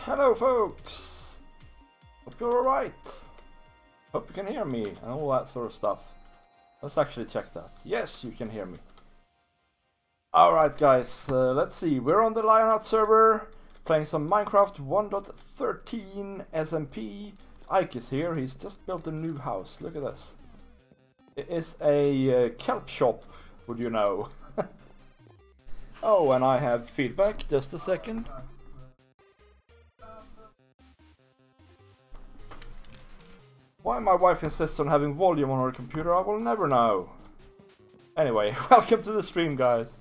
Hello folks! Hope you're alright. Hope you can hear me and all that sort of stuff. Let's actually check that. Yes, you can hear me. Alright guys, let's see. We're on the Lionheart server playing some Minecraft 1.13 SMP. Ike is here. He's just built a new house. Look at this. It is a kelp shop, would you know. Oh, and I have feedback. Just a second. Why my wife insists on having volume on her computer, I will never know. Anyway, welcome to the stream, guys.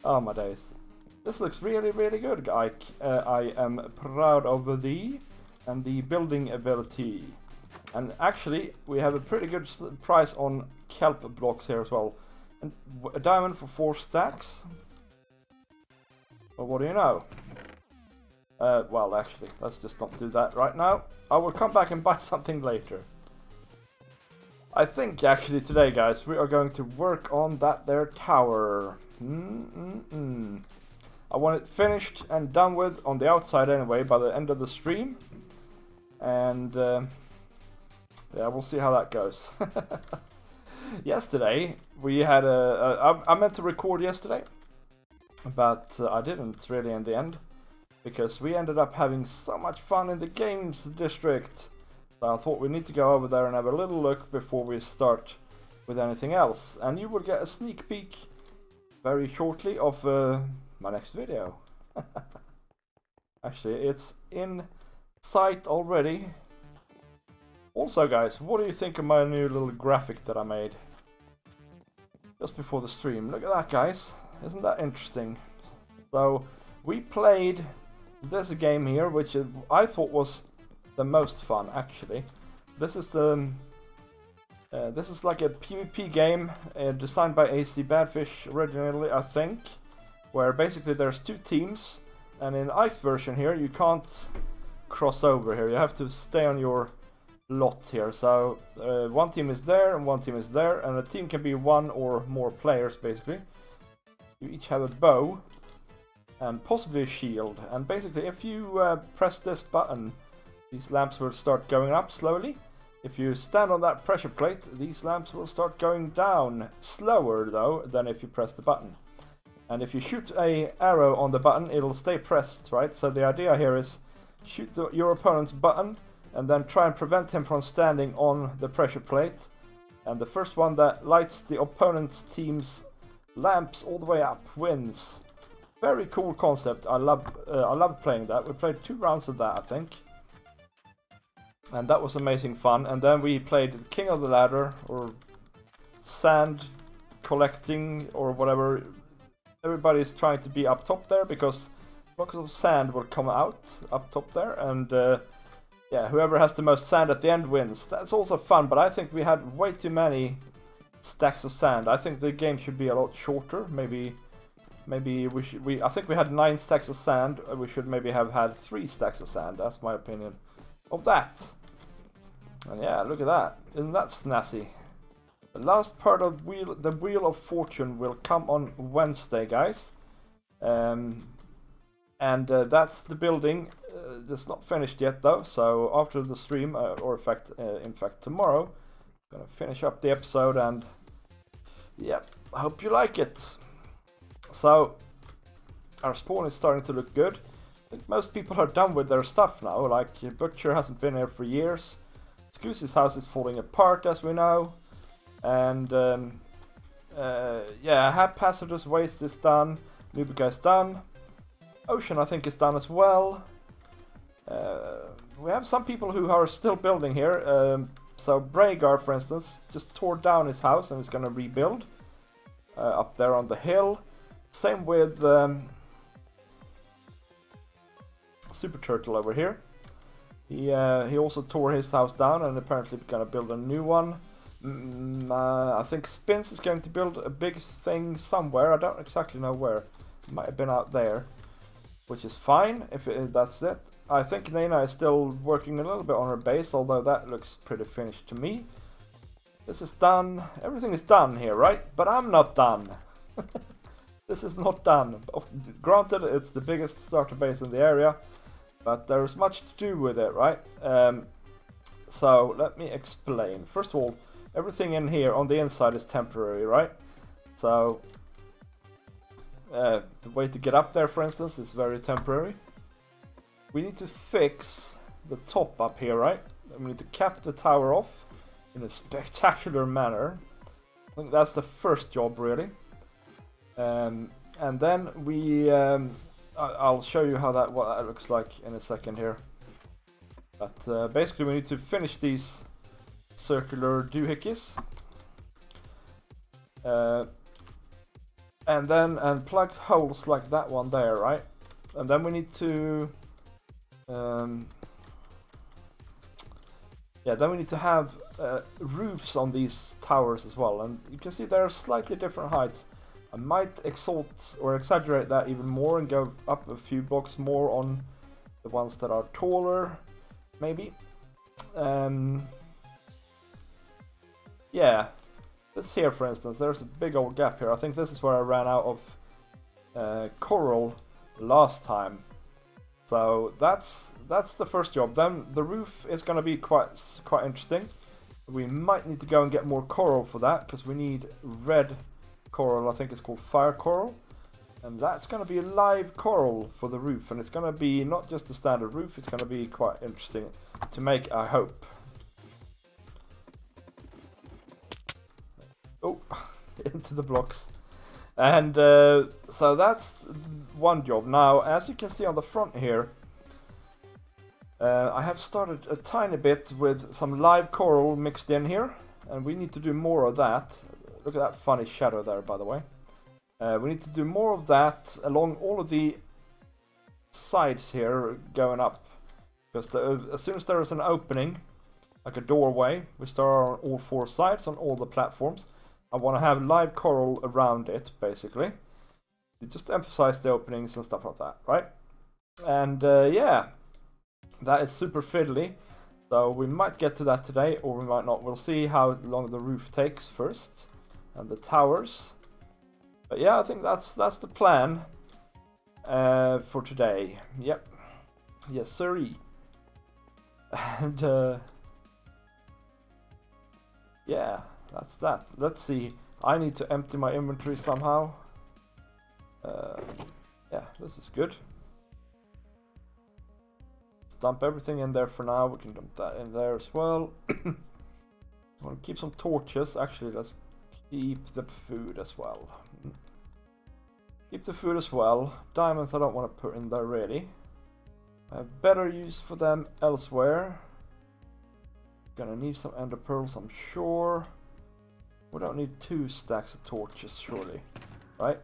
Oh my days. This looks really, really good, Ike. I am proud of thee and the building ability. And actually, we have a pretty good price on kelp blocks here as well. And a diamond for 4 stacks. Well, what do you know? Well, actually, let's just not do that right now. I will come back and buy something later. I think, actually, today, guys, we are going to work on that there tower. I want it finished and done with on the outside anyway by the end of the stream. And, yeah, we'll see how that goes. Yesterday, we had I meant to record yesterday, but I didn't really in the end. Because we ended up having so much fun in the games district. So I thought we need to go over there and have a little look before we start with anything else. And you will get a sneak peek very shortly of my next video. Actually, it's in sight already. Also, guys, what do you think of my new little graphic that I made just before the stream? Look at that, guys. Isn't that interesting? So we played this game here, which I thought was the most fun, actually. This is the this is like a PvP game designed by AC Badfish originally, I think, where basically there's 2 teams, and in Ike's version here you can't cross over here. You have to stay on your lot here. So one team is there and one team is there, and a team can be 1 or more players basically. You each have a bow and possibly a shield, and basically if you press this button, these lamps will start going up slowly. If you stand on that pressure plate, these lamps will start going down slower though than if you press the button. And if you shoot a arrow on the button, it'll stay pressed, right? So the idea here is shoot your opponent's button and then try and prevent him from standing on the pressure plate, and the first one that lights the opponent's team's lamps all the way up wins. Very cool concept. I love playing that. We played 2 rounds of that, I think, and that was amazing fun. And then we played King of the Ladder, or sand collecting, or whatever. Everybody's trying to be up top there because blocks of sand will come out up top there, and yeah, whoever has the most sand at the end wins. That's also fun, but I think we had way too many stacks of sand. I think the game should be a lot shorter. Maybe I think we had 9 stacks of sand. We should maybe have had 3 stacks of sand. That's my opinion of that. And yeah, look at that. Isn't that snazzy? The last part of the Wheel of Fortune will come on Wednesday, guys. And that's the building. It's not finished yet though. So after the stream, or in fact tomorrow, I'm gonna finish up the episode, and yeah, I hope you like it. So, our spawn is starting to look good. I think most people are done with their stuff now. Like, Butcher hasn't been here for years. Scoozy's house is falling apart, as we know. And, yeah, Haphazardous Waste is done. Nubica is done. Ocean, I think, is done as well. We have some people who are still building here. So, Braegar, for instance, just tore down his house and is going to rebuild. Up there on the hill. Same with Super Turtle over here. He also tore his house down and apparently gonna build a new one. I think Spins is going to build a big thing somewhere. I don't exactly know where. It might have been out there, which is fine if that's it. I think Nena is still working a little bit on her base, although that looks pretty finished to me. This is done. Everything is done here, right? But I'm not done. This is not done. Granted, it's the biggest starter base in the area, but there's much to do with it, right? So let me explain. First of all, everything in here on the inside is temporary, right? So the way to get up there, for instance, is very temporary. We need to fix the top up here, right? And we need to cap the tower off in a spectacular manner. I think that's the first job, really. And then we I'll show you how what that looks like in a second here. But basically we need to finish these circular doohickeys. And plug holes like that one there, right? And then we need to then we need to have roofs on these towers as well, and you can see they're slightly different heights. I might exalt or exaggerate that even more and go up a few blocks more on the ones that are taller, maybe. Yeah, this here, for instance, there's a big old gap here. I think this is where I ran out of coral last time. So that's the first job. Then the roof is going to be quite interesting. We might need to go and get more coral for that, because we need red coral. I think it's called fire coral, and that's going to be live coral for the roof, and it's going to be not just a standard roof. It's going to be quite interesting to make, I hope. Oh, into the blocks. And so that's one job. Now, as you can see on the front here, I have started a tiny bit with some live coral mixed in here, and we need to do more of that. Look at that funny shadow there, by the way. We need to do more of that along all of the sides here going up, because as soon as there is an opening, like a doorway, we start on all four sides on all the platforms. I want to have live coral around it, basically. You just emphasize the openings and stuff like that, right? And yeah, that is super fiddly. So we might get to that today, or we might not. We'll see how long the roof takes first, and the towers. But yeah, I think that's the plan for today. Yep. Yes, sirree. And yeah. That's that. Let's see. I need to empty my inventory somehow. Yeah, this is good. Let's dump everything in there for now. We can dump that in there as well. I want to keep some torches. Actually, let's keep the food as well. Keep the food as well. Diamonds I don't want to put in there really. I have better use for them elsewhere. Gonna need some ender pearls, I'm sure. We don't need 2 stacks of torches, surely, right?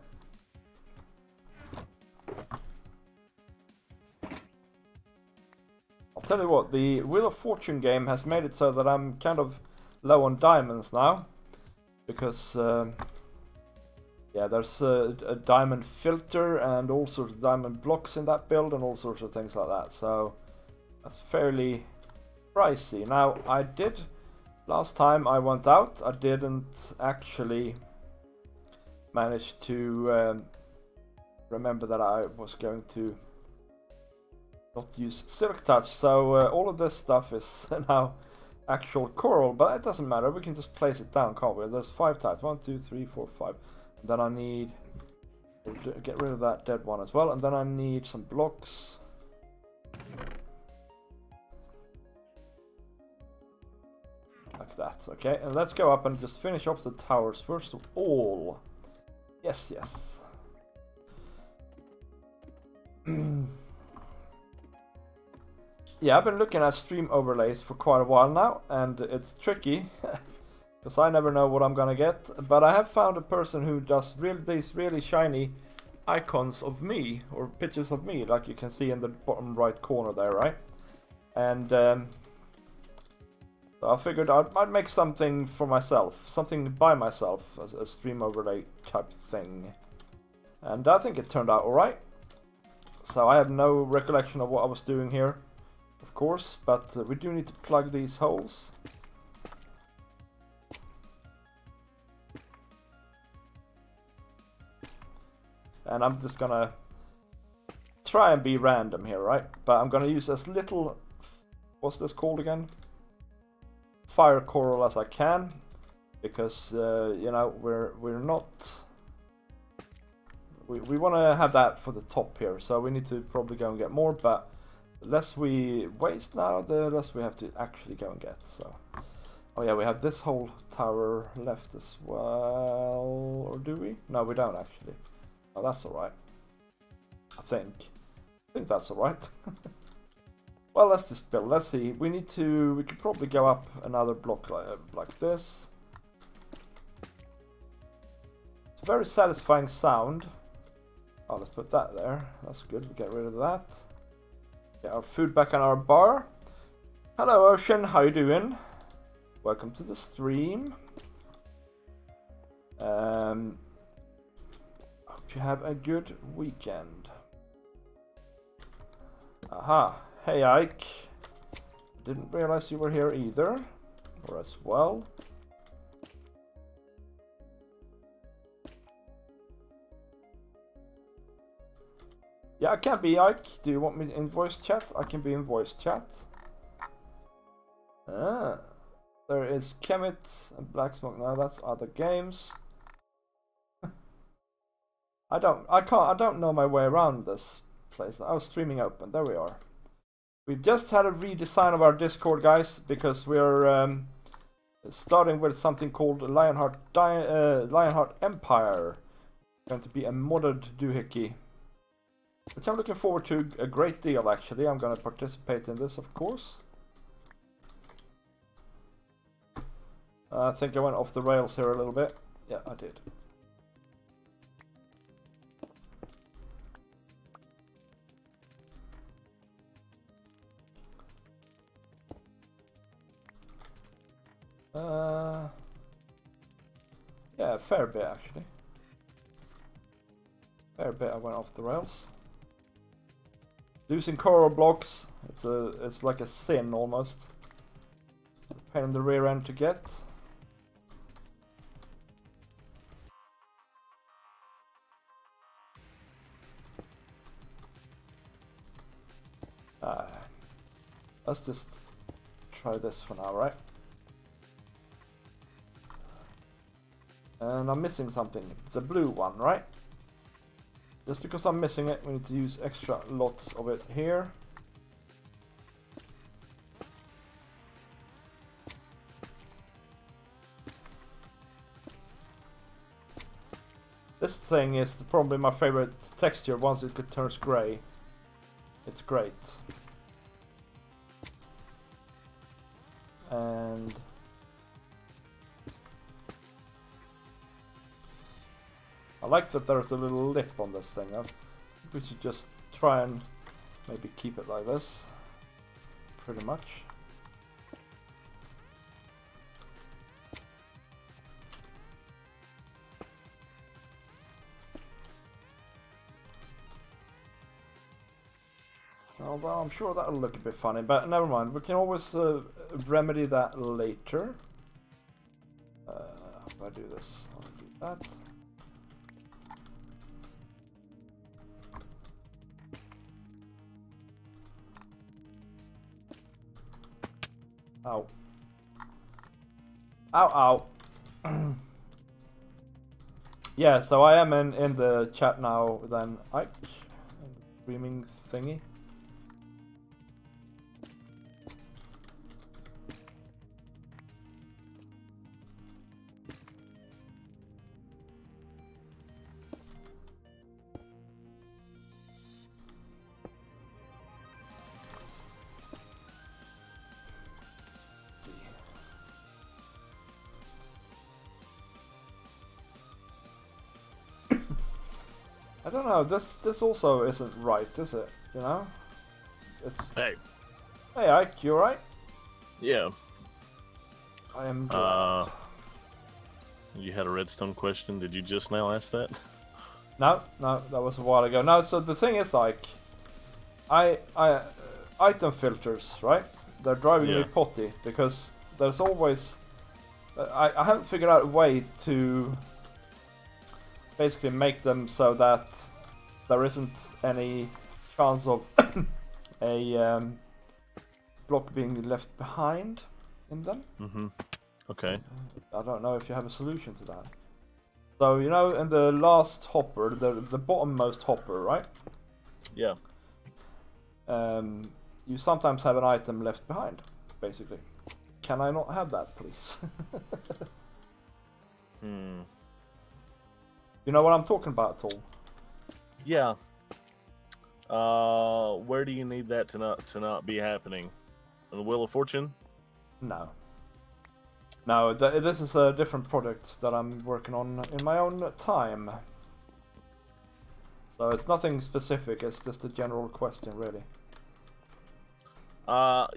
I'll tell you what, the Wheel of Fortune game has made it so that I'm kind of low on diamonds now, because yeah, there's a diamond filter and all sorts of diamond blocks in that build and all sorts of things like that, so that's fairly pricey. Now, I did... Last time I went out, I didn't actually manage to remember that I was going to not use Silk Touch, so all of this stuff is now actual coral, but it doesn't matter, we can just place it down, can't we? There's 5 types, 1, 2, 3, 4, 5. And then I need to get rid of that dead one as well, and then I need some blocks. Like that, okay, and let's go up and just finish off the towers first of all. Yes, yes. Yeah, I've been looking at stream overlays for quite a while now, and it's tricky, because I never know what I'm gonna get, but I have found a person who does these really shiny icons of me, or pictures of me, like you can see in the bottom right corner there, right? And so I figured I'd make something for myself, something by myself, as a stream overlay type thing. And I think it turned out alright. So I have no recollection of what I was doing here, of course, but we do need to plug these holes. And I'm just gonna try and be random here, right? But I'm gonna use as little, what's this called again? Fire coral as I can, because you know, we're not. We want to have that for the top here, so we need to probably go and get more. But the less we waste now, the less we have to actually go and get. So, oh yeah, we have this whole tower left as well, or do we? No, we don't actually. Oh, that's all right. I think that's all right. Well, let's just build. Let's see. We could probably go up another block like this. It's a very satisfying sound. Oh, let's put that there. That's good. We get rid of that. Get our food back on our bar. Hello, Ocean. How you doing? Welcome to the stream. Hope you have a good weekend. Aha. Hey, Ike. Didn't realize you were here either. Or as well. Yeah, I can be Ike. Do you want me in voice chat? I can be in voice chat. Ah, there is Kemet and Black Smoke. Now that's other games. I don't know my way around this place. I was streaming open. There we are. We just had a redesign of our Discord, guys, because we're starting with something called Lionheart Empire. Going to be a modded doohickey. Which I'm looking forward to a great deal, actually. I'm going to participate in this, of course. I think I went off the rails here a little bit. Yeah, I did. Yeah, a fair bit, actually. Fair bit I went off the rails. Losing coral blocks, it's like a sin almost. Pain in the rear end to get. Let's just try this for now, right? And I'm missing something. The blue one, right? Just because I'm missing it, we need to use extra lots of it here. This thing is probably my favorite texture once it turns grey. It's great. And I like that there's a little lip on this thing. I think we should just try and maybe keep it like this. Pretty much. Although I'm sure that'll look a bit funny, but never mind. We can always remedy that later. How do I do this? I'll do that. Ow. Ow, ow. Yeah, so I am in the chat now then. Streaming thingy. I don't know, this also isn't right, is it? You know? It's... Hey. Hey Ike, you alright? Yeah. I am glad. You had a redstone question, did you just now ask that? No, that was a while ago. No, so the thing is, like, item filters, right? They're driving me potty, because there's always... I haven't figured out a way to basically make them so that there isn't any chance of a block being left behind in them. Mm-hmm. Okay. I don't know if you have a solution to that. So, you know, in the last hopper, the bottommost hopper, right? Yeah. You sometimes have an item left behind, basically. Can I not have that, please? You know what I'm talking about at all? Yeah. Where do you need that to not be happening? On the Wheel of Fortune? No. No, this is a different project that I'm working on in my own time. So it's nothing specific, it's just a general question, really. I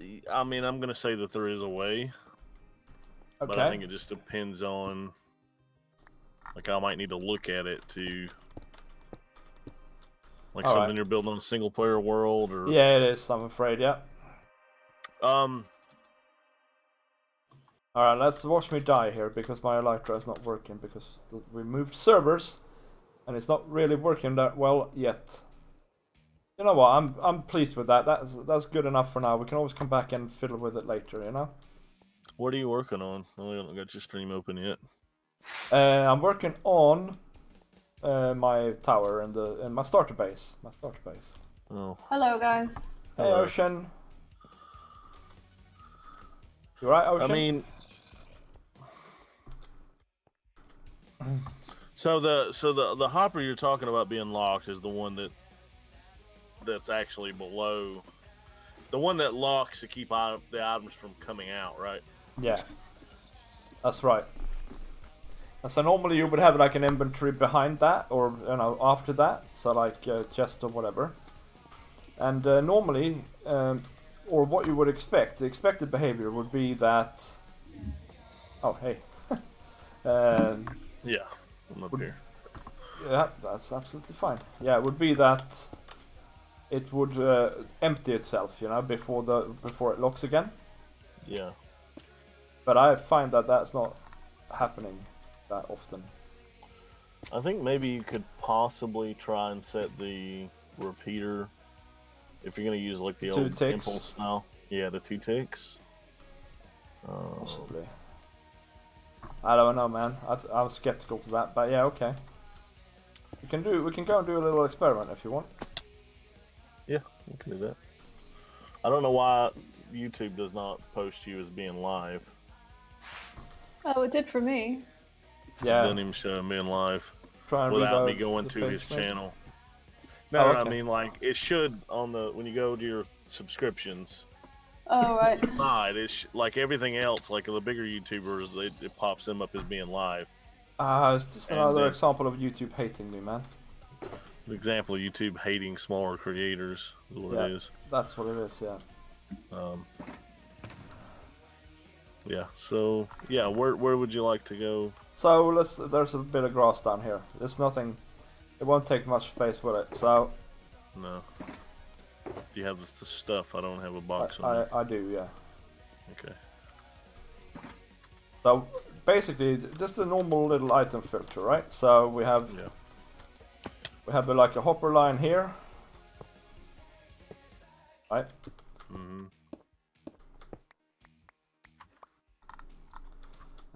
mean, I'm gonna say that there is a way. Okay. But I think it just depends on... Like, I might need to look at it to... Like All something right. you're building on a single-player world, or... Yeah, it is, I'm afraid, yeah. Alright, let's watch me die here, because my Elytra is not working, because we moved servers, and it's not really working that well yet. You know what, I'm pleased with that. That's good enough for now. We can always come back and fiddle with it later, you know? What are you working on? I haven't got your stream open yet. I'm working on my tower and my starter base. Oh. Hello, guys. Hey, Hello. Ocean. You right, Ocean? I mean... So the hopper you're talking about being locked is the one that's actually below, the one that locks to keep the items from coming out, right? Yeah, that's right. And so normally you would have like an inventory behind that, or you know, after that, so like chest or whatever. And normally, or what you would expect, the expected behavior would be that. Oh hey. Yeah, I'm up here. Yeah, that's absolutely fine. Yeah, it would be that it would empty itself, you know, before it locks again. Yeah. But I find that that's not happening that often. I think maybe you could possibly try and set the repeater if you're gonna use like the old impulse style. Yeah, the 2 ticks. Possibly. I don't know, man. I'm skeptical to that, but yeah, okay. We can go and do a little experiment if you want. Yeah, we can do that. I don't know why YouTube does not post you as being live. Oh, it did for me. Yeah. It doesn't even show him being live Try and without me reload going the to page, his maybe? channel. No, Oh, no, okay. I mean like it should on the when you go to your subscriptions. Oh, right. It's like everything else, like the bigger YouTubers, it pops them up as being live. It's just another example of YouTube hating me, man. An example of YouTube hating smaller creators is what it is. That's what it is, yeah. Yeah, so yeah, where would you like to go? So there's a bit of grass down here. There's nothing, it won't take much space with it, so... No. Do you have the stuff? I don't have a box on it. I do, yeah. Okay. So basically, just a normal little item filter, right? So we have like a hopper line here, right? Mm-hmm.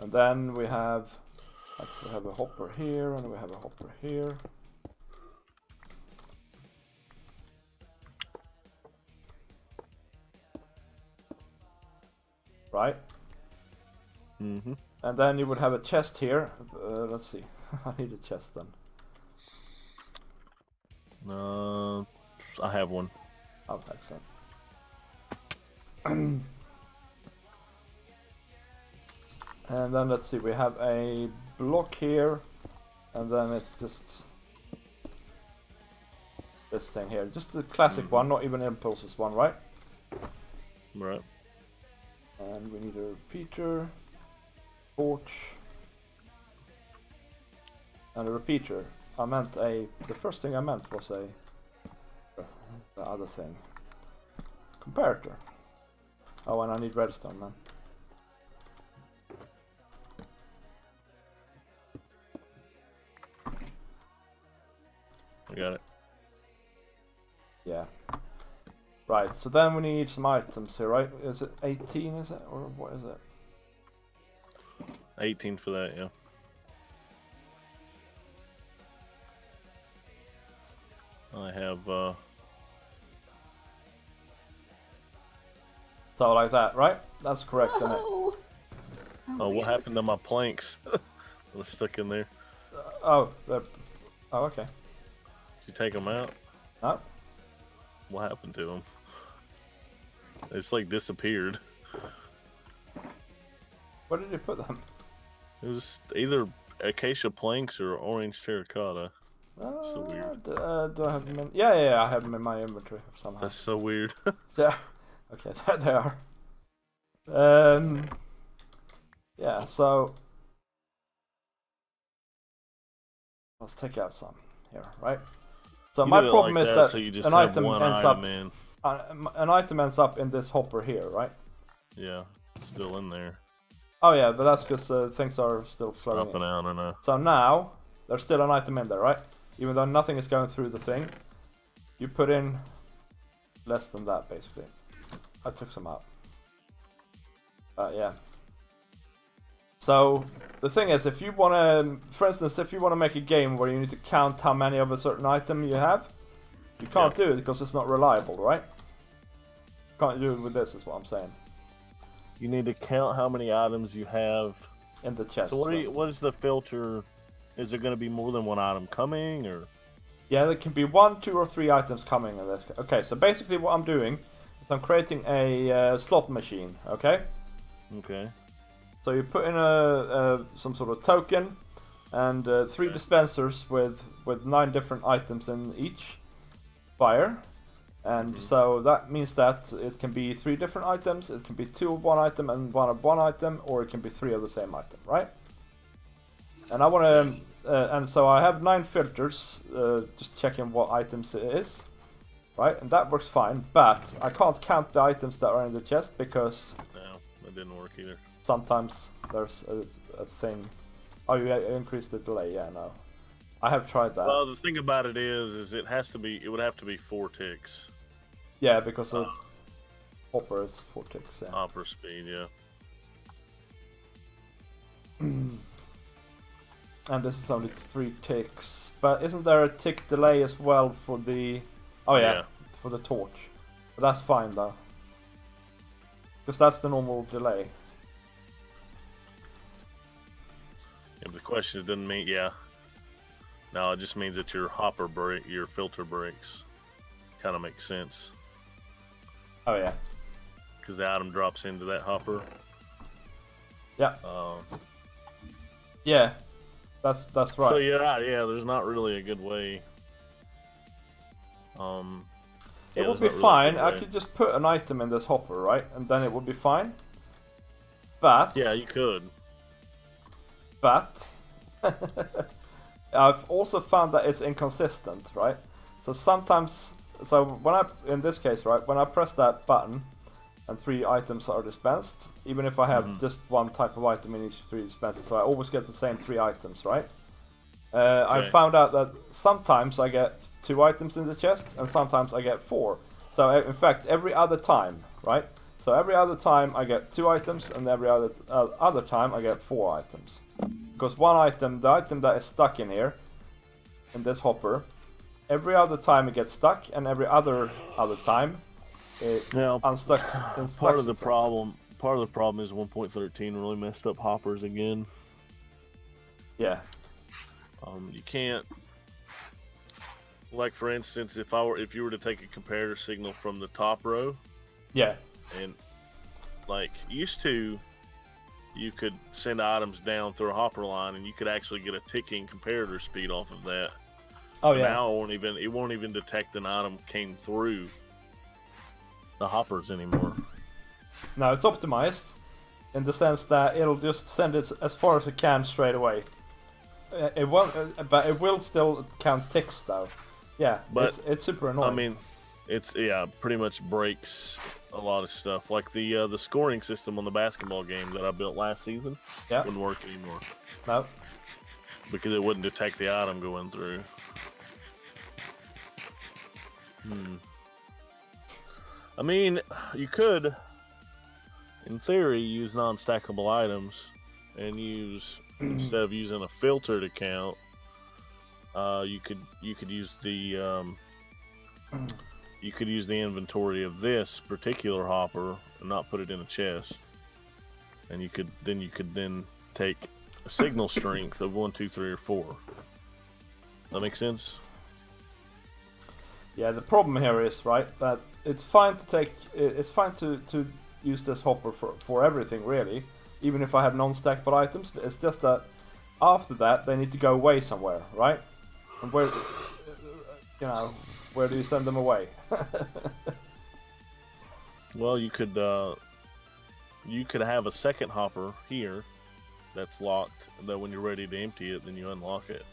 And then we have a hopper here, and we have a hopper here. Right? Mm-hmm. And then you would have a chest here. Let's see. I need a chest then. I have one. Oh, excellent. And then let's see, we have a block here, and then it's just this thing here. Just the classic one, not even impulses one, right? Right. And we need a repeater, torch, and a repeater. The first thing I meant was the other thing. Comparator. Oh, and I need redstone, man. I got it. Yeah. Right, so then we need some items here, right? Is it 18, is it? Or what is it? 18 for that, yeah. I have, So like that, right? That's correct, isn't it? Oh, oh, what happened to my planks? They're stuck in there. Oh, okay. Did you take them out? No? What happened to them? It's like disappeared. Where did you put them? It was either acacia planks or orange terracotta. So weird. Do I have them in? Yeah, I have them in my inventory somehow. That's so weird. Yeah. Okay, there they are. Yeah, so let's take out some here, right? So my problem is that so you just an have item one ends item up in. an item ends up in this hopper here, right? Yeah, still in there. Oh yeah, but that's because things are still floating. Up and out, I know. So now there's still an item in there, right? Even though nothing is going through the thing, you put in less than that basically. I took some out. Yeah. So the thing is, if you want to, for instance, if you want to make a game where you need to count how many of a certain item you have, you can't do it because it's not reliable, right? Can't do it with this, is what I'm saying. You need to count how many items you have In the chest. So what is the filter? Is there going to be more than one item coming, or? Yeah, there can be 1, 2, or 3 items coming in this. Okay, so basically what I'm doing is I'm creating a slot machine. Okay. Okay. So you put in some sort of token and 3 dispensers with 9 different items in each fire. And so that means that it can be 3 different items, it can be 2 of one item and 1 of one item, or it can be 3 of the same item, right? And I want to, and so I have 9 filters, just checking what items it is, right? And that works fine, but I can't count the items that are in the chest because No, that didn't work either. sometimes there's a thing. Oh, you increased the delay? Yeah, no. I have tried that. Well, the thing about it is it has to be. It would have to be 4 ticks. Yeah, because of hopper is 4 ticks. Yeah. Hopper speed, yeah. And this is only 3 ticks. But isn't there a tick delay as well for the? Oh yeah, for the torch. But that's fine though, because that's the normal delay. If the question doesn't mean, no, it just means that your hopper break, your filter breaks. Kind of makes sense. Oh yeah. Because the item drops into that hopper. Yeah. Yeah. That's right. So yeah, there's not really a good way. It would be fine. I could just put an item in this hopper, right? And then it would be fine. But yeah, you could. But I've also found that it's inconsistent, right? So sometimes, when in this case, right, when I press that button and 3 items are dispensed, even if I have just 1 type of item in each 3 dispensers, so I always get the same 3 items, right? I found out that sometimes I get 2 items in the chest and sometimes I get 4. So in fact, every other time, right? So every other time I get 2 items and every other time I get 4 items. Because one item, the item that is stuck in here, in this hopper, every other time it gets stuck, and every other time it unstucks. Part of the problem is 1.13 really messed up hoppers again. Yeah. You can't, like for instance, if you were to take a comparator signal from the top row. Yeah. And like used to, you could send items down through a hopper line, and you could actually get a ticking comparator speed off of that. Oh yeah. Now it won't even detect an item came through the hoppers anymore. No, it's optimized in the sense that it'll just send it as far as it can straight away. It won't, but it will still count ticks though. Yeah, but it's super annoying. I mean, it's pretty much breaks a lot of stuff. Like the scoring system on the basketball game that I built last season wouldn't work anymore. No. Because it wouldn't detect the item going through. I mean, you could, in theory, use non-stackable items and use instead of using a filter to count. You could use the inventory of this particular hopper and not put it in a chest, and you could then take a signal strength of 1, 2, 3, or 4. That makes sense? Yeah, the problem here is, right, that it's fine to use this hopper for everything, really, even if I have non-stackable items. It's just that after that they need to go away somewhere, right? And where, where do you send them away? Well, you could have a second hopper here that's locked, that when you're ready to empty it, then you unlock it.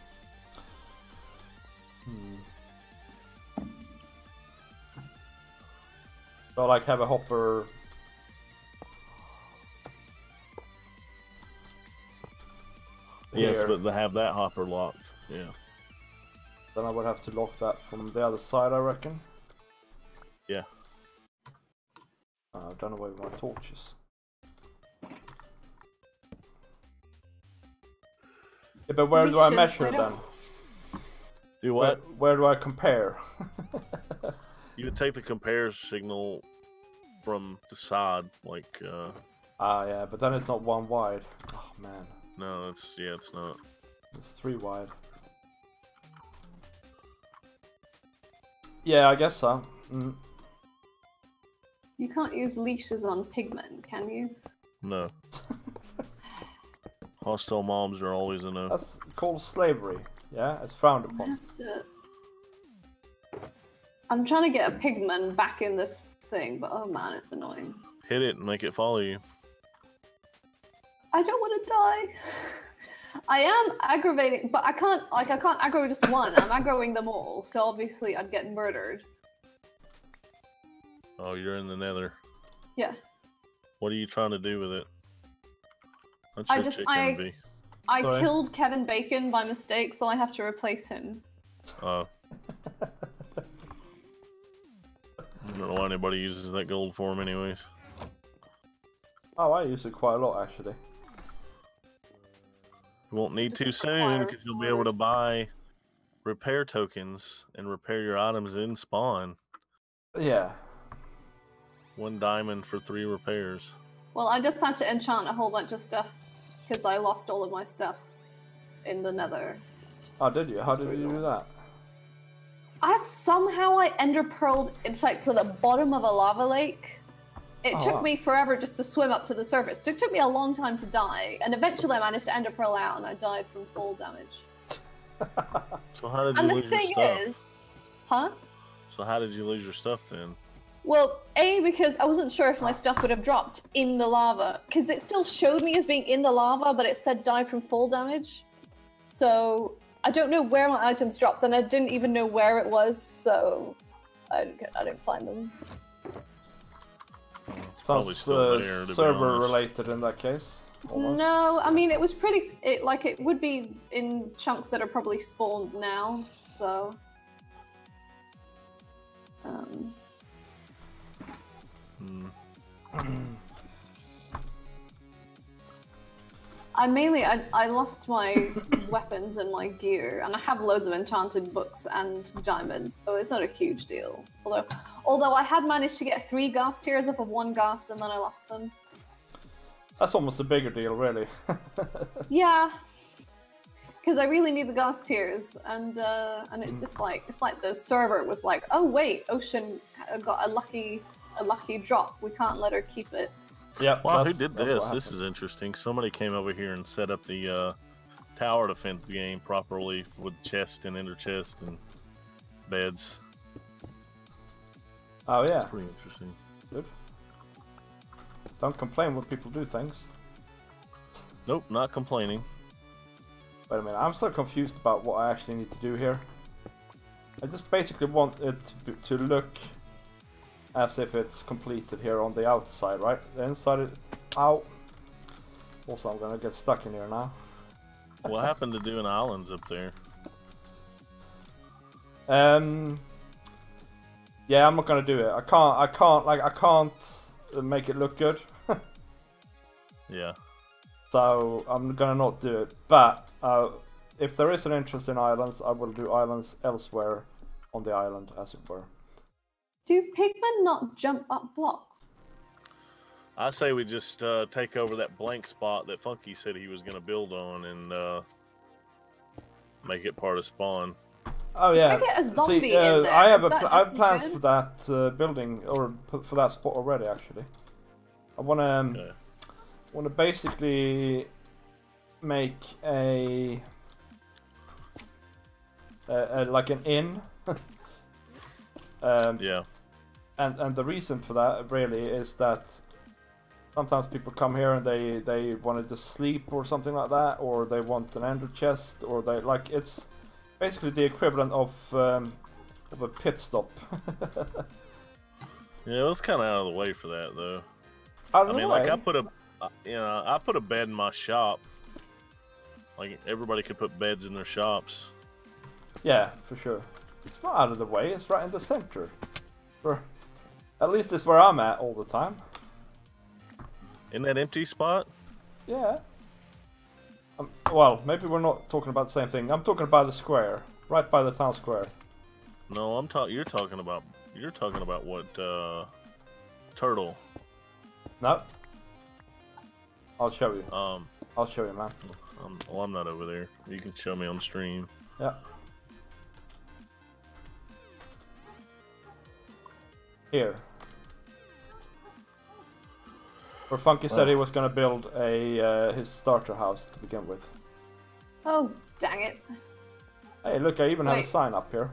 So like have a hopper. Yes, Here. but to have that hopper locked, yeah. Then I would have to lock that from the other side, I reckon. Yeah. I've done away with my torches. Yeah, but where do I measure then? Do what? Where do I compare? You would take the compare signal from the side, like. Yeah, but then it's not 1 wide. Oh man. No, it's not. It's 3 wide. Yeah, I guess so. You can't use leashes on pigmen, can you? No. Hostile mobs are always a no. That's called slavery. Yeah, it's frowned upon. I'm trying to get a pigman back in this thing, but oh man, it's annoying. Hit it and make it follow you. I don't want to die. I am aggravating, but I can't aggro just one. I'm aggroing them all, so obviously I'd get murdered. Oh, you're in the nether. Yeah. What are you trying to do with it? What's your chicken be? I killed Kevin Bacon by mistake, so I have to replace him. Oh. I don't know why anybody uses that gold for him anyways. Oh, I use it quite a lot actually. You won't need to soon, because you'll be able to buy repair tokens and repair your items in spawn. Yeah. 1 diamond for 3 repairs. Well, I just had to enchant a whole bunch of stuff because I lost all of my stuff in the nether. Oh, did you? How did you do that? I ender pearled inside to the bottom of a lava lake. It took me forever just to swim up to the surface. It took me a long time to die, and eventually I managed to ender pearl out, and I died from fall damage. So how did you lose your stuff? And the thing is, huh? So how did you lose your stuff then? Well, because I wasn't sure if my stuff would have dropped in the lava, because it still showed me as being in the lava, but it said died from fall damage. So I don't know where my items dropped, and I didn't even know where it was, so I didn't find them. Sounds server related in that case. Almost. No, I mean it was pretty. It would be in chunks that are probably spawned now. So, I lost my weapons and my gear, and I have loads of enchanted books and diamonds, so it's not a huge deal. Although I had managed to get 3 ghast tears off of 1 ghast, and then I lost them. That's almost a bigger deal, really. Yeah, because I really need the ghast tears, and it's just like the server was like, oh wait, Ocean got a lucky drop. We can't let her keep it. Yeah. Wow, who did this? This is interesting. Somebody came over here and set up the tower defense game properly with chest and ender chest and beds. Oh yeah. That's pretty interesting. Good. Don't complain when people do things. Nope, not complaining. Wait a minute, I'm so confused about what I actually need to do here. I just basically want it to look as if it's completed here on the outside, right? The inside is... Ow! Also, I'm gonna get stuck in here now. What happened to doing islands up there? Yeah, I'm not gonna do it. I can't make it look good. Yeah. So I'm gonna not do it. But if there is an interest in islands, I will do islands elsewhere on the island, as it were. Do pigmen not jump up blocks? I say we just take over that blank spot that Funky said he was going to build on and make it part of spawn. Oh yeah. If I get a zombie in there, I have I have plans for that building or for that spot already. Actually, I wanna basically make a like an inn. Yeah. And the reason for that really is that sometimes people come here and they want to just sleep or something like that, or they want an ender chest, or they like it's basically the equivalent of a pit stop. Yeah, it was kind of out of the way for that though. I mean, like I put a bed in my shop. Like everybody could put beds in their shops. Yeah, for sure. It's not out of the way. It's right in the center. At least it's where I'm at all the time. In that empty spot? Yeah. Well, maybe we're not talking about the same thing. I'm talking about the square, right by the town square. No, You're talking about what? Turtle. No. I'll show you. I'll show you, man. Well, I'm not over there. You can show me on stream. Yeah. Here. Where Funky said he was gonna build his starter house to begin with. Oh, dang it. Hey, look, I even have a sign up here.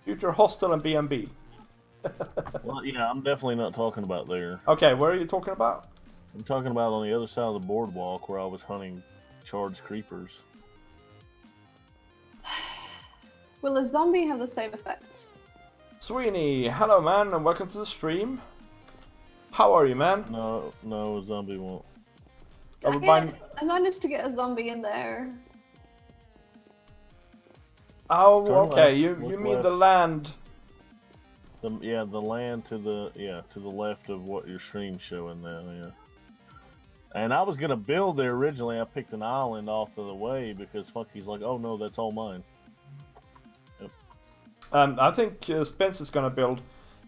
Future hostel and B&B. Well, yeah, I'm definitely not talking about there. Okay, where are you talking about? I'm talking about on the other side of the boardwalk where I was hunting charged creepers. Will a zombie have the same effect? Sweeney, hello man, and welcome to the stream. How are you, man? No, a zombie won't. I managed to get a zombie in there. Oh, Turn okay. left, You look mean left. the land? The land to the left of what your stream's showing now. Yeah. And I was gonna build there originally. I picked an island off of the way because Funky's like, "Oh no, that's all mine." Yep. I think Spence is gonna build.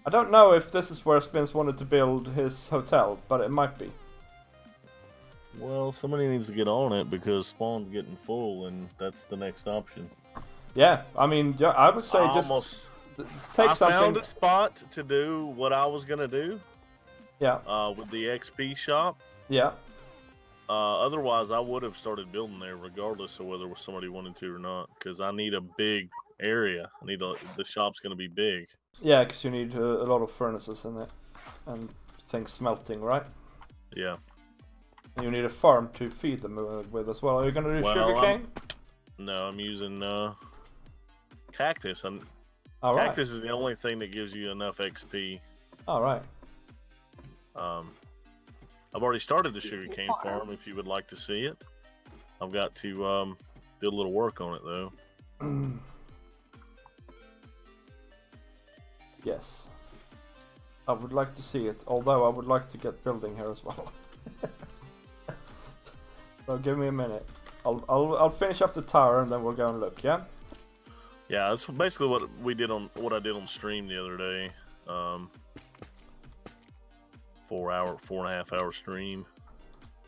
I don't know if this is where Spence wanted to build his hotel, but it might be. Well, somebody needs to get on it because spawn's getting full, and that's the next option. Yeah, I mean, yeah, I would say just take something. I found a spot to do what I was gonna do. Yeah. With the XP shop. Yeah. Otherwise, I would have started building there regardless of whether somebody wanted to or not, because I need a big area. The shop's gonna be big. Yeah, because you need a lot of furnaces in it and things smelting, right? Yeah. And you need a farm to feed them with as well. Are you gonna do sugarcane? No, I'm using cactus. All right. Cactus is the only thing that gives you enough XP. All right. I've already started the sugarcane farm. If you would like to see it, I've got to do a little work on it though. Yes. I would like to see it, although I would like to get building here as well. So give me a minute. I'll finish up the tower and then we'll go and look, yeah? Yeah, that's basically what I did on stream the other day. 4.5 hour stream.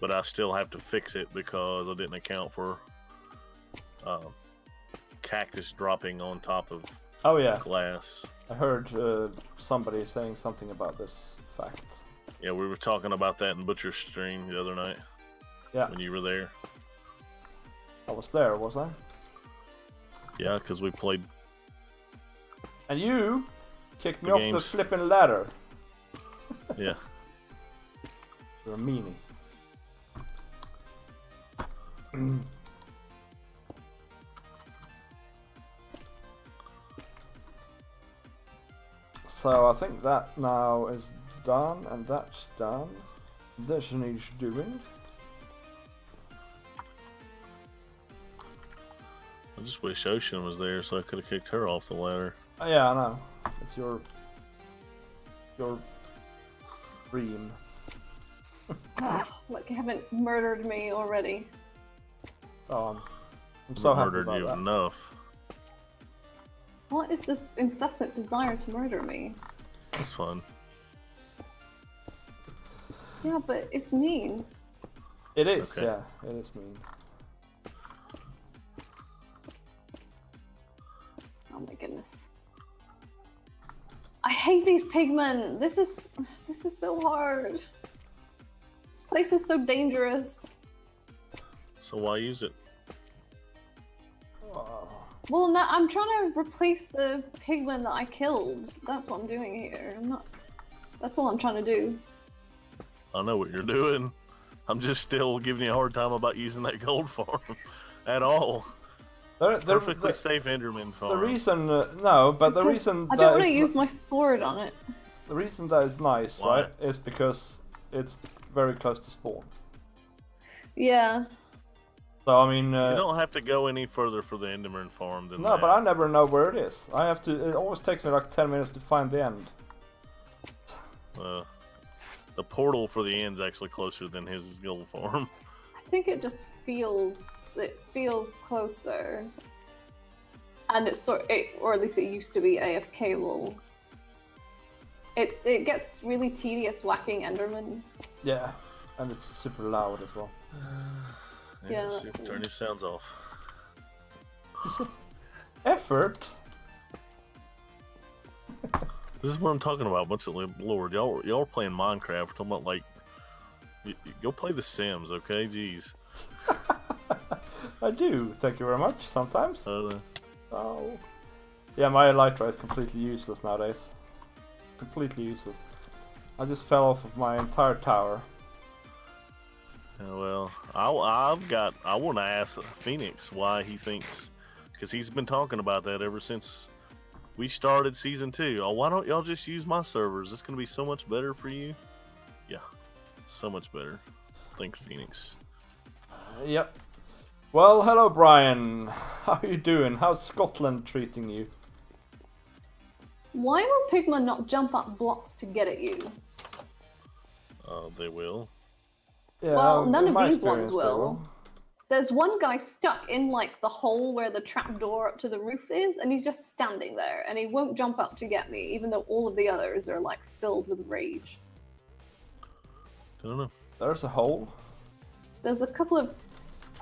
But I still have to fix it because I didn't account for cactus dropping on top of glass. I heard somebody saying something about this fact. Yeah, we were talking about that in Butcher's stream the other night. Yeah. When you were there. I was there, was I? Yeah, because we played. And you kicked me off the flipping ladder. Yeah. You're a meanie. So I think that now is done, and that's done. This needs doing. I just wish Ocean was there so I could have kicked her off the ladder. Yeah, I know. It's your dream. Look, you haven't murdered me already. Oh, I'm so happy murdered about you that. enough. What is this incessant desire to murder me? It's fun. Yeah, but it's mean. It is, Okay. yeah, it is mean. Oh my goodness. I hate these pigmen. This is so hard. This place is so dangerous. So why use it? Oh. Well, no, I'm trying to replace the pigmen that I killed. That's what I'm doing here. That's all I'm trying to do. I know what you're doing. I'm just still giving you a hard time about using that gold farm at all. Perfectly safe Enderman farm. The reason, no, but the reason I that don't want to is use my sword on it. the reason that is nice, Why? right, is because it's very close to spawn. Yeah. Uh, So I mean, you don't have to go any further for the Enderman farm than no, that. but I never know where it is. I have to. It always takes me like 10 minutes to find the end. The portal for the end's actually closer than his gold farm. I think it just feels closer. And it's or at least it used to be AFK-able. It gets really tedious whacking Enderman. Yeah, and it's super loud as well. Yeah, Let's see that's if turn your sounds off. Effort. This is what I'm talking about. Bunch of Lord, y'all are playing Minecraft. We're talking about like, go play The Sims, okay? Jeez. I do. Thank you very much. Sometimes. Oh. Yeah, my elytra is completely useless nowadays. Completely useless. I just fell off of my entire tower. Well, I want to ask Phoenix why he thinks, because he's been talking about that ever since we started season 2. Oh, why don't y'all just use my servers? It's gonna be so much better for you. Yeah, so much better. Thanks, Phoenix. Yep. Well, hello, Brian. How are you doing? How's Scotland treating you? Why will pigmen not jump up blocks to get at you? They will. Yeah, Well, none in of my these experience, ones they will. There's one guy stuck in like the hole where the trapdoor up to the roof is, and he's just standing there, and he won't jump up to get me, even though all of the others are like filled with rage. Don't know. There's a hole. There's a couple of,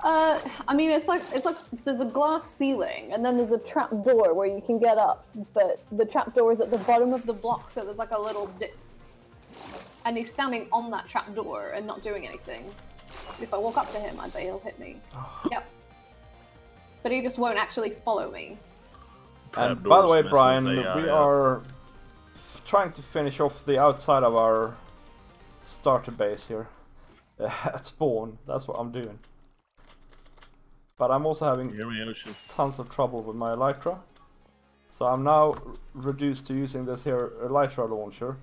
I mean, it's like there's a glass ceiling, and then there's a trap door where you can get up, but the trap door is at the bottom of the block, so there's like a little dip, and he's standing on that trap door and not doing anything. If I walk up to him, I bet he'll hit me. Yep. But he just won't actually follow me. And by the way, Trapdoors Brian, messes AI we up. are trying to finish off the outside of our starter base here at spawn. That's what I'm doing. But I'm also having You hear me, Ocean? tons of trouble with my elytra. So I'm now reduced to using this here elytra launcher.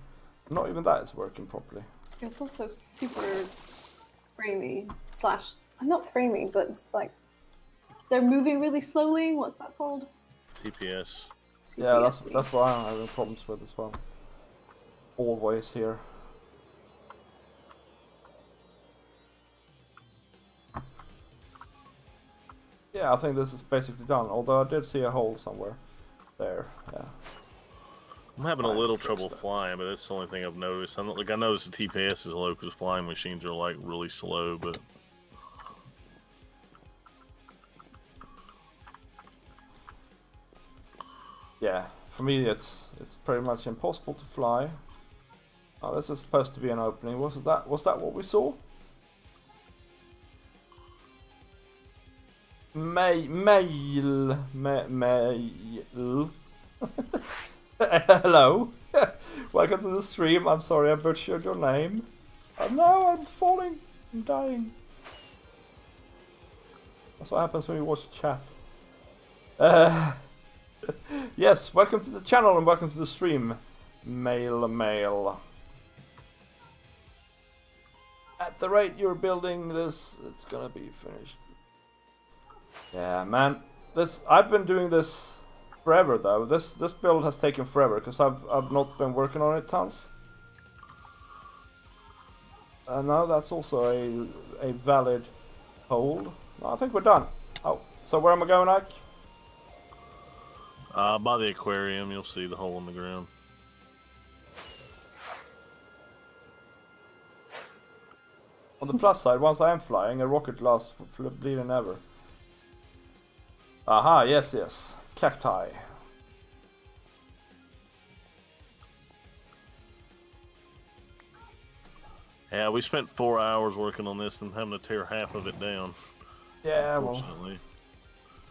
Not even that is working properly. It's also super framey slash, not framey, but it's like they're moving really slowly. What's that called? TPS. Yeah, TPS. that's what I'm having problems with as well. Always here. Yeah, I think this is basically done. Although I did see a hole somewhere. There, yeah. I'm having a Fine, little fix trouble that. flying, but that's the only thing I've noticed. I noticed the TPS is low because flying machines are like really slow, but Yeah, for me it's pretty much impossible to fly. Oh, this is supposed to be an opening. Was that what we saw? Mail. Hello. Welcome to the stream. I'm sorry I butchered your name. No, I'm falling. I'm dying. That's what happens when you watch chat. Yes, welcome to the channel and welcome to the stream. Mail. At the rate you're building this, it's gonna be finished. Yeah, man. I've been doing this forever though. This build has taken forever because I've not been working on it tons. And now that's also a valid hold. No, I think we're done. Oh, so where am I going, Ike? By the aquarium, you'll see the hole in the ground. On the plus side, once I am flying, a rocket lasts for bleeding ever. Aha, yes, yes. Cacti. Yeah, we spent 4 hours working on this and having to tear half of it down. Yeah, well, Unfortunately.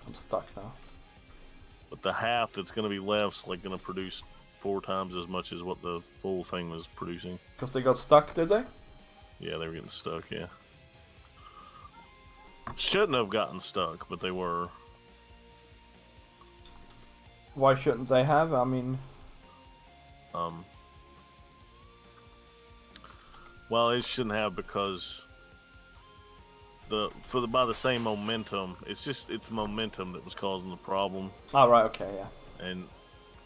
I'm stuck now. But the half that's going to be left is like going to produce 4 times as much as what the full thing was producing. Because they got stuck, did they? Yeah, they were getting stuck, yeah. Shouldn't have gotten stuck, but they were. Why shouldn't they have? I mean... Well, it shouldn't have because by the same momentum, it's momentum that was causing the problem. Oh, right, okay, yeah. And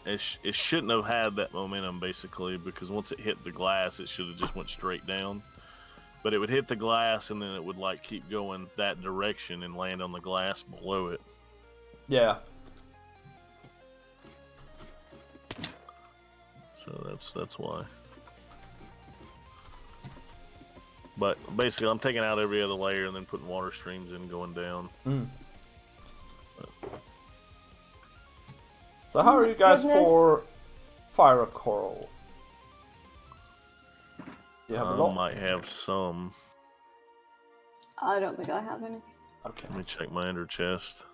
it shouldn't have had that momentum basically, because once it hit the glass, it should have just went straight down. But it would hit the glass and then it would like keep going that direction and land on the glass below it. Yeah. So that's why. But basically, I'm taking out every other layer and then putting water streams in, going down. Mm. So how are you guys for fire coral? You have a lot? I might have some. I don't think I have any. Okay. Let me check my ender chest.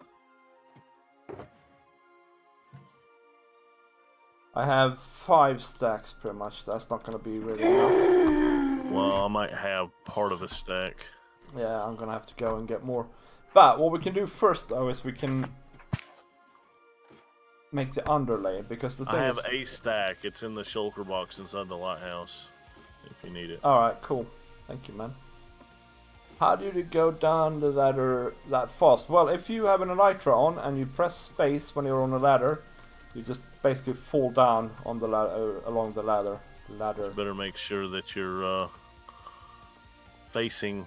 I have 5 stacks pretty much. That's not going to be really enough. Well, I might have part of a stack. Yeah, I'm going to have to go and get more. But what we can do first though is we can make the underlay, because the thing I have is... a stack. It's in the shulker box inside the lighthouse, if you need it. Alright, cool. Thank you, man. How do you go down the ladder that fast? Well, if you have an elytra on and you press space when you're on a ladder, you just basically fall down on the ladder, along the ladder. Better make sure that you're facing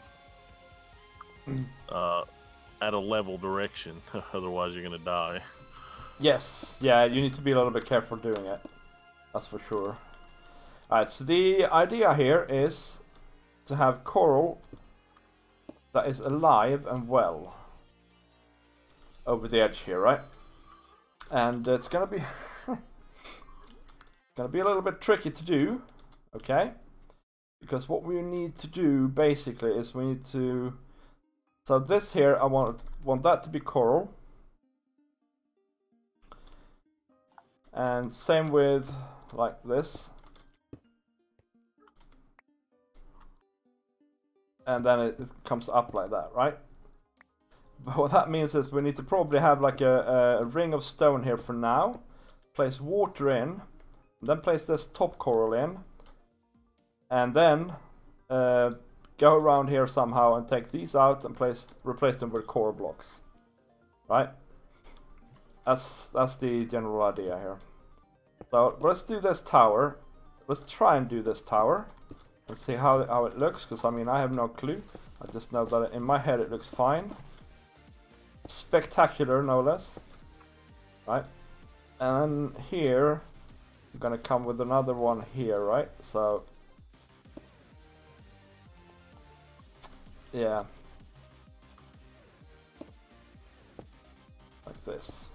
at a level direction, otherwise you're gonna die. Yes, yeah, you need to be a little bit careful doing it. That's for sure. Alright, so the idea here is to have coral that is alive and well over the edge here, right? And it's gonna be gonna be a little bit tricky to do, okay? Because what we need to do basically is we need to... So this here, I want that to be coral. And same with like this. And then it comes up like that, right? But what that means is we need to probably have like a ring of stone here for now. Place water in. Then place this top coral in. And then go around here somehow and take these out and replace them with coral blocks. Right? That's the general idea here. So let's do this tower. Let's try and do this tower. Let's see how it looks, because I mean I have no clue. I just know that in my head it looks fine. Spectacular, no less. Right? And then here I'm gonna come with another one here, right? So yeah. Like this.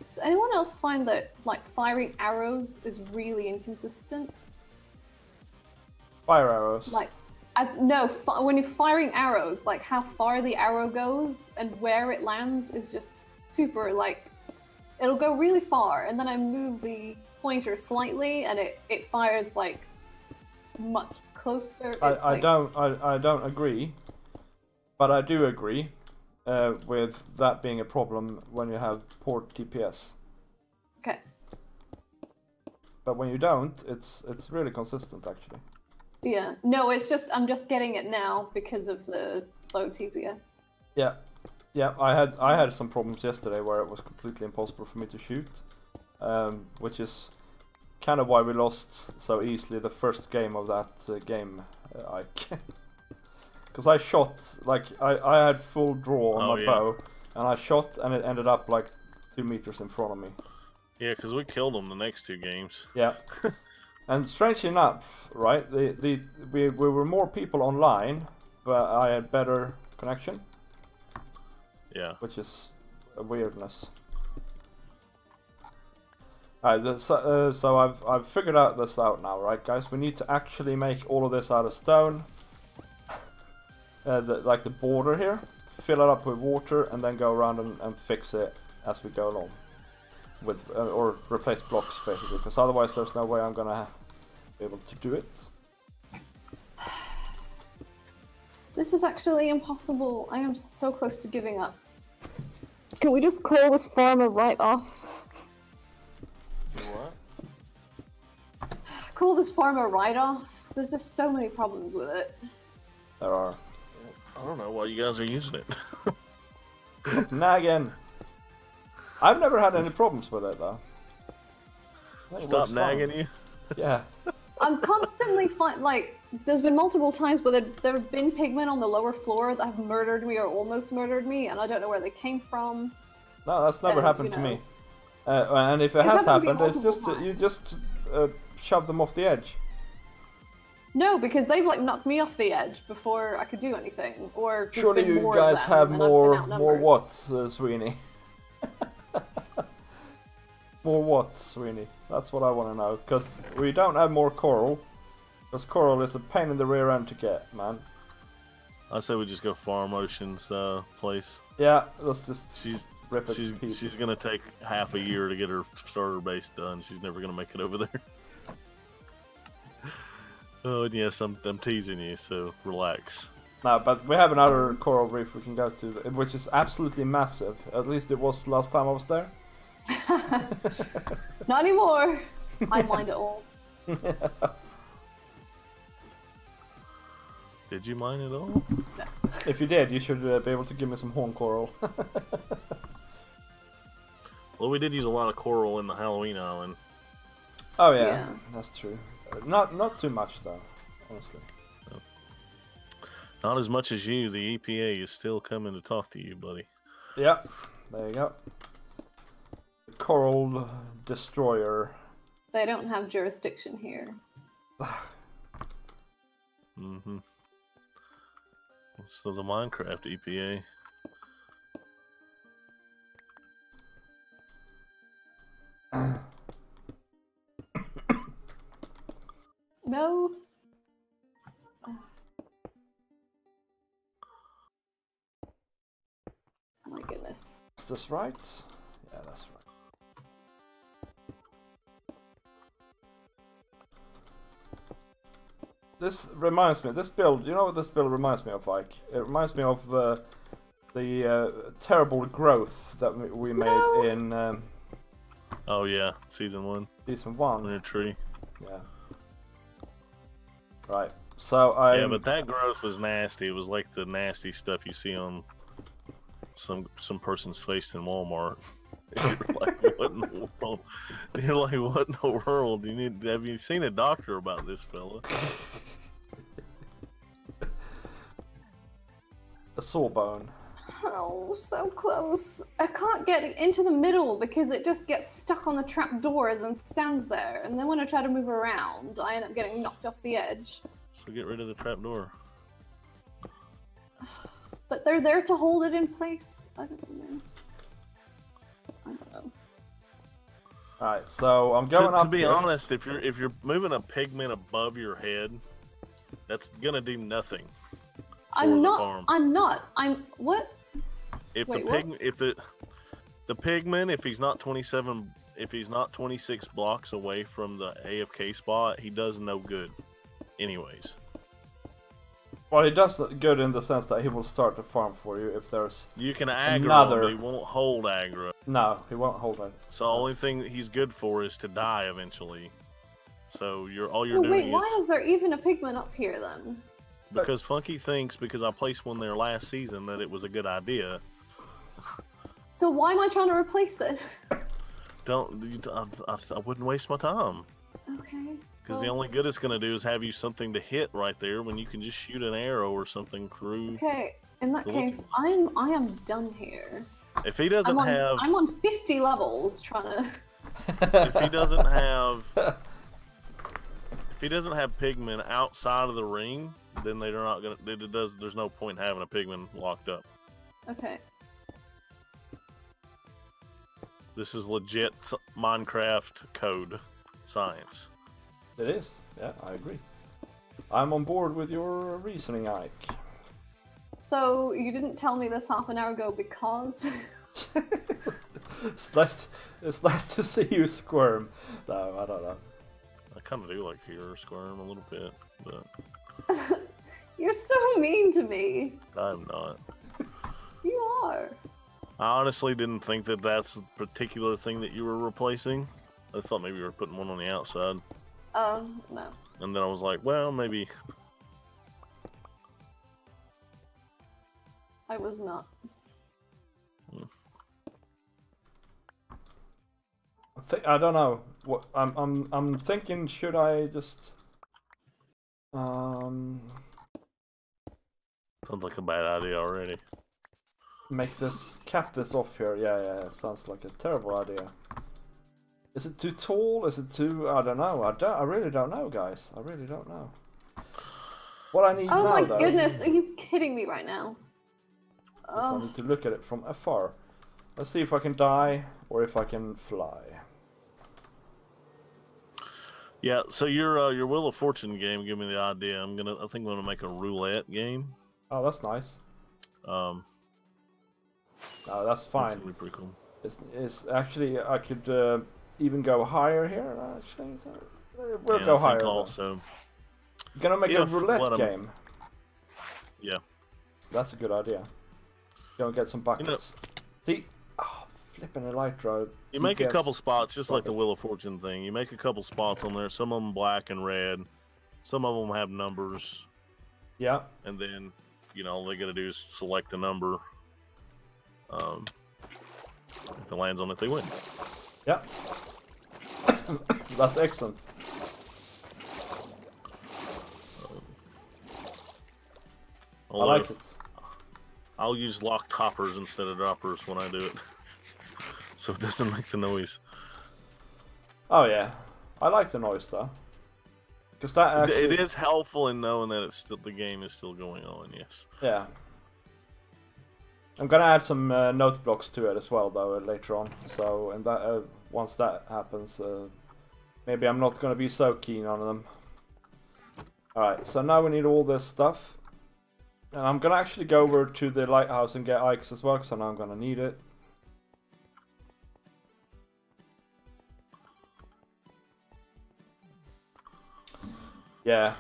Does anyone else find that like firing arrows is really inconsistent? Fire arrows. Like, when you're firing arrows, like how far the arrow goes and where it lands is just super, like, it'll go really far, and then I move the pointer slightly and it fires like much closer. I don't agree, but I do agree with that being a problem when you have poor TPS. Okay. But when you don't, it's really consistent actually. Yeah. No, it's just I'm just getting it now because of the low TPS. Yeah. Yeah, I had some problems yesterday where it was completely impossible for me to shoot. which is kind of why we lost so easily the first game of that game, Ike. Because I shot, like, I had full draw on my bow, and I shot, and it ended up like 2 meters in front of me. Yeah, because we killed them the next 2 games. Yeah. And strangely enough, right, we were more people online, but I had better connection. Yeah. Which is a weirdness. Alright, so I've figured this out now, right, guys? We need to actually make all of this out of stone. Like the border here. Fill it up with water and then go around and fix it as we go along. With or replace blocks, basically, because otherwise there's no way I'm gonna be able to do it. This is actually impossible. I am so close to giving up. Can we just call this farmer right off? What? Call this farmer right off? There's just so many problems with it. There are. I don't know why you guys are using it. Nagging. I've never had any problems with it though. Stop nagging you. Yeah. I'm constantly like, there's been multiple times where there have been pigmen on the lower floor that have murdered me or almost murdered me, and I don't know where they came from. No, that's never happened to me. And if it has happened, it's just you just shove them off the edge. No, because they've like knocked me off the edge before I could do anything. Or surely you guys have more what, Sweeney? More what, Sweeney? That's what I want to know. Because we don't have more coral. Because coral is a pain in the rear end to get, man. I say we just go Farm Ocean's place. Yeah, let's just rip it to pieces. She's gonna take half a year to get her starter base done. She's never gonna make it over there. Oh, and yes, I'm teasing you, so relax. No, but we have another coral reef we can go to, which is absolutely massive. At least it was last time I was there. Not anymore. I mind it all. Did you mine it all? No. If you did, you should be able to give me some horn coral. Well, we did use a lot of coral in the Halloween Island. Oh yeah, that's true. Not too much though, honestly. No. Not as much as you. The EPA is still coming to talk to you, buddy. Yep, there you go. The Coral Destroyer. They don't have jurisdiction here. Mm-hmm. So the Minecraft EPA. No. Oh my goodness. Is this right? Yeah, that's right. This reminds me, this build, you know what this build reminds me of, like? It reminds me of the terrible growth that we made in... oh yeah, Season 1. Season 1. In a tree. Yeah. Right, so yeah, but that growth was nasty. It was like the nasty stuff you see on some person's face in Walmart. You're like, what in the world? You're like, what in the world? Have you seen a doctor about this, fella? A sawbone. Oh, so close. I can't get into the middle because it just gets stuck on the trap doors and stands there. And then when I try to move around, I end up getting knocked off the edge. So get rid of the trap door. But they're there to hold it in place. I don't know. Alright, so I'm going up. To be honest, if you're moving a pigment above your head, that's gonna do nothing. I'm what? If Wait, the pigment, if the pigman, if he's not 26 blocks away from the AFK spot, he does no good, anyways. Well, he does good in the sense that he will start to farm for you if there's. You can aggro him, but he won't hold aggro. No, he won't hold it. So the only thing that he's good for is to die eventually. So all you're So doing wait, why is there even a pigman up here then? Because Funky thinks because I placed one there last season that it was a good idea. So why am I trying to replace it? I wouldn't waste my time. Okay. Because the only good it's gonna do is have you something to hit right there when you can just shoot an arrow or something through. Okay. In that case, I am done here. If he doesn't I'm on 50 levels trying to. If he doesn't have pigmen outside of the ring, then they're not gonna. There's no point in having a pigman locked up. Okay. This is legit Minecraft code science. It is. Yeah, I agree. I'm on board with your reasoning, Ike. So you didn't tell me this half an hour ago because. It's nice to see you squirm. No, I don't know. I kind of do like to hear her squirm a little bit, but You're so mean to me. I'm not. You are. I honestly didn't think that that's the particular thing that you were replacing. I thought maybe you were putting one on the outside. No. And then I was like, well, maybe. I was not. I don't know. What I'm thinking. Should I just Sounds like a bad idea already. cap this off here? Yeah. Sounds like a terrible idea. Is it too tall? Is it too? I don't know. I really don't know, guys. I really don't know. What I need now, Oh my though, goodness! Are you kidding me right now? is I need to look at it from afar. Let's see if I can die or if I can fly. Yeah, so your Wheel of Fortune game gave me the idea. I think I'm gonna make a roulette game. Oh, that's nice. No, that's fine. That's really pretty cool. It's actually I could even go higher here. Actually, so we'll go I think higher. Also, you're gonna make a roulette game. Yeah, that's a good idea. Go and get some buckets. See, flipping Elytra. you make a couple spots, just like the Wheel of Fortune thing. You make a couple spots on there. Some of them black and red. Some of them have numbers. Yeah. And then, all they gotta do is select a number. If it lands on it, they win. Yeah. That's excellent. I like it. I'll use locked hoppers instead of droppers when I do it. So it doesn't make the noise. Oh yeah. I like the noise though. Because that actually... It is helpful in knowing that the game is still going on, yes. Yeah. I'm gonna add some note blocks to it as well though later on. So and that once that happens, maybe I'm not gonna be so keen on them. Alright, so now we need all this stuff. And I'm gonna actually go over to the lighthouse and get Ike's as well, because I know I'm gonna need it. Yeah.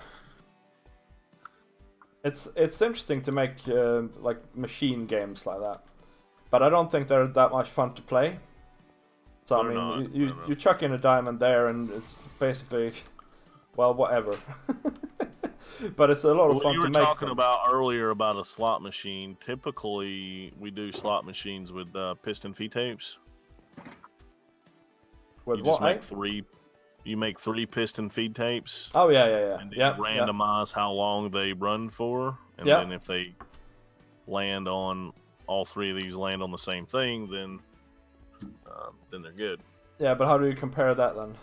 It's interesting to make like machine games like that, but I don't think they're that much fun to play. So They're I mean, not. you chuck in a diamond there, and it's basically, well, whatever. But it's a lot of fun to make. You were talking about earlier about a slot machine. Typically, we do slot machines with piston feed tapes. With you what? Just make three. You make 3 piston feed tapes. Oh yeah. And then you randomize how long they run for, and then if they land on all 3 of these land on the same thing, then they're good. Yeah, but how do you compare that then?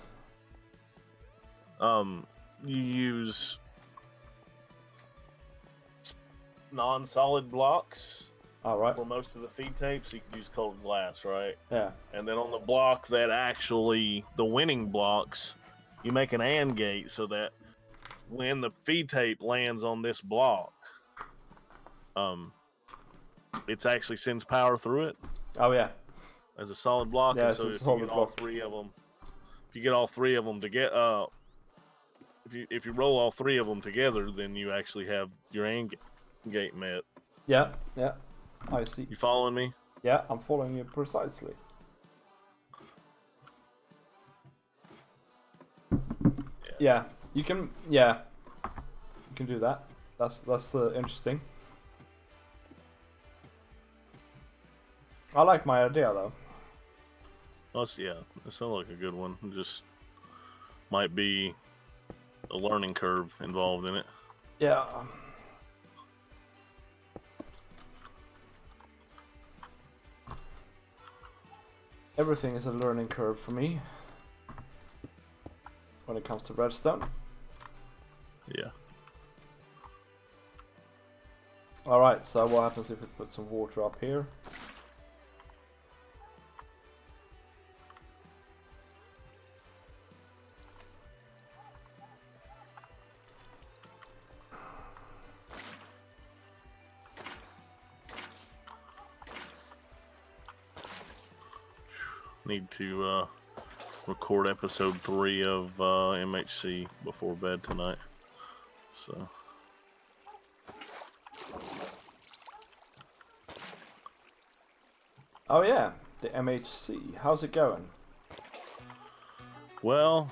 You use non-solid blocks. All right. For most of the feed tapes, you can use colored glass, right? Yeah. And then on the block that actually, the winning blocks, you make an AND gate so that when the feed tape lands on this block, it actually sends power through it. Oh yeah. As a solid block. Yeah, and so if you get all 3 of them, to get if you roll all 3 of them together, then you actually have your AND gate met. Yeah. I see. You following me? Yeah, I'm following you precisely. Yeah, you can. Yeah, you can do that. That's interesting. I like my idea though. Yeah, it sounds like a good one. It just might be a learning curve involved in it. Yeah. Everything is a learning curve for me when it comes to redstone. Yeah. Alright, so what happens if we put some water up here? Need to record episode 3 of MHC before bed tonight. So. Oh yeah, the MHC. How's it going? Well,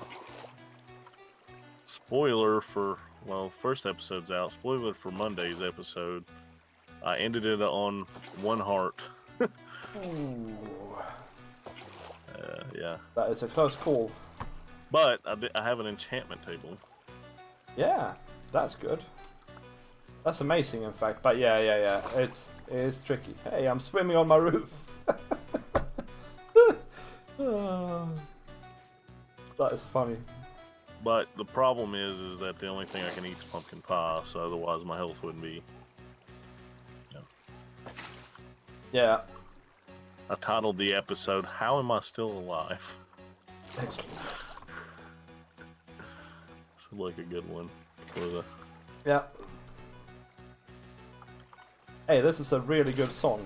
spoiler for, well, first episode's out. Spoiler for Monday's episode. I ended it on 1 heart. Ooh. Yeah. That is a close call. But I have an enchantment table. Yeah, that's good. That's amazing, in fact. But yeah. It is tricky. Hey, I'm swimming on my roof. That is funny. But the problem is that the only thing I can eat is pumpkin pie, so otherwise my health wouldn't be. Yeah. I titled the episode, "How Am I Still Alive?" Excellent. Sounds like a good one for the. Yeah. Hey, this is a really good song.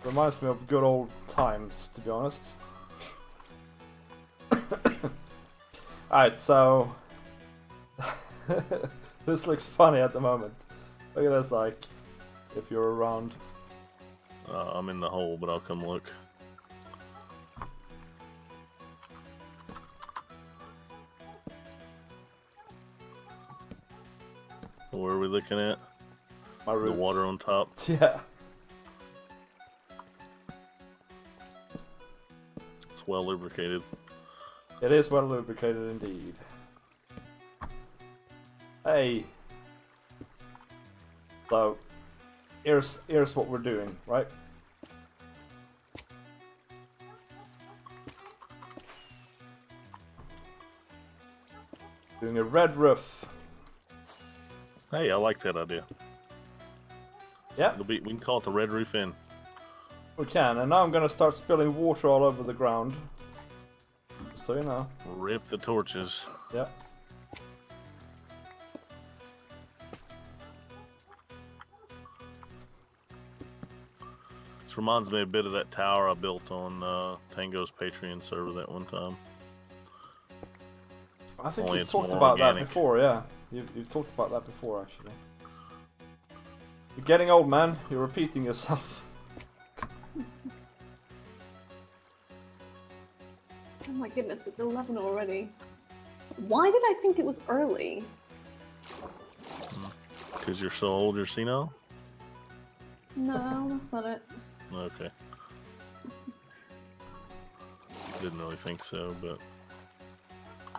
Reminds me of good old times, to be honest. Alright, so... this looks funny at the moment. Look at this, like, if you're around. I'm in the hole, but I'll come look. Where are we looking at? My roof. The water on top? Yeah. It's well lubricated. It is well lubricated indeed. Hey. So, here's what we're doing, right? Doing a red roof. Hey, I like that idea. Yeah. We can call it the Red Roof Inn. We can, and now I'm gonna start spilling water all over the ground. So you know. Rip the torches. Yeah. This reminds me a bit of that tower I built on Tango's Patreon server that one time. I think Only you've it's talked more about organic. that before, yeah. You've talked about that before, actually. You're getting old, man. You're repeating yourself. Oh my goodness, it's 11 already. Why did I think it was early? Because you're so old, you're senile? No, that's not it. Okay. Didn't really think so, but...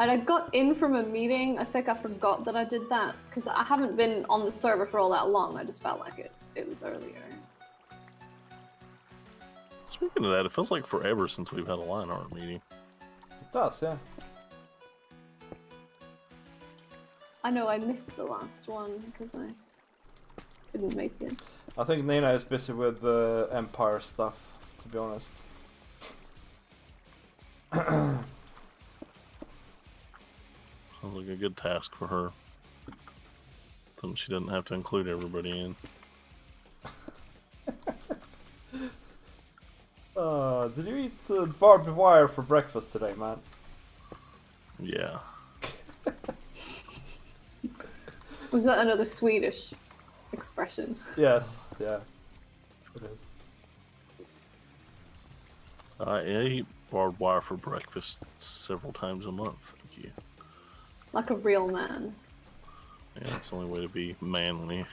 I got in from a meeting. I think I forgot that I did that because I haven't been on the server for all that long. I just felt like it was earlier. Speaking of that, it feels like forever since we've had a Lionheart meeting. It does, yeah. I know I missed the last one because I didn't make it. I think Nina is busy with the Empire stuff, to be honest. Sounds like a good task for her. Something she doesn't have to include everybody in. Did you eat barbed wire for breakfast today, man? Yeah. Was that another Swedish expression? Yes, yeah. It is. I eat barbed wire for breakfast several times a month. Thank you. Like a real man. Yeah, it's the only way to be manly.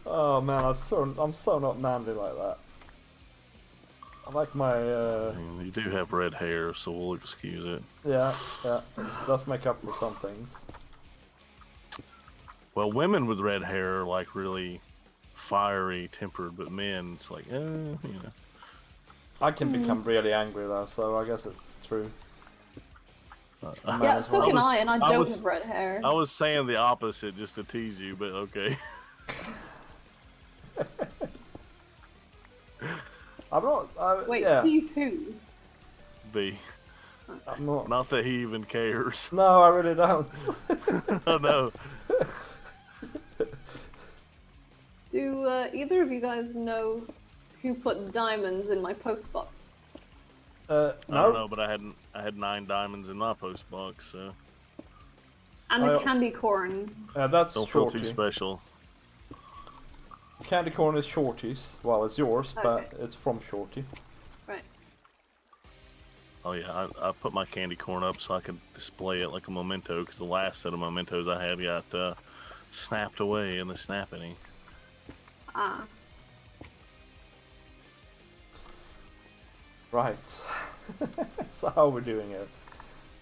Oh man, I'm so not manly like that. I like my. You do have red hair, so we'll excuse it. Yeah, it does make up for some things. Well, women with red hair are like really fiery tempered, but men, it's like, you know. I can become really angry though, so I guess it's true. Yeah, so can I, and I don't have red hair. I was saying the opposite just to tease you, but okay. I'm not. Wait, yeah. tease who? B. I'm not. Not that he even cares. No, I really don't. I know. Do either of you guys know who put diamonds in my post box? No. I don't know, but I had 9 diamonds in my post box, so. And the candy corn. That's don't feel Shorty. too special. Candy corn is Shorty's. Well, it's yours, but it's from Shorty. Right. Oh yeah, I put my candy corn up so I could display it like a memento, because the last set of mementos I had got snapped away in the snapping. Ah. Right. So how are we doing it?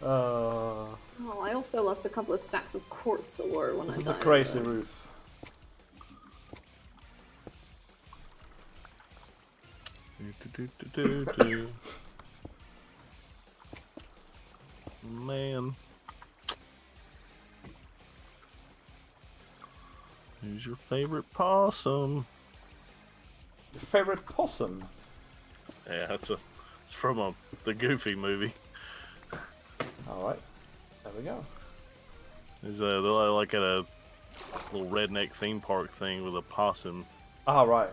Oh, I also lost a couple of stacks of quartz ore when I died. This is a crazy roof. Man. Who's your favorite possum? Your favorite possum? Yeah, it's from the Goofy movie. Alright. There we go. They're like at a little redneck theme park thing with a possum. Ah, right.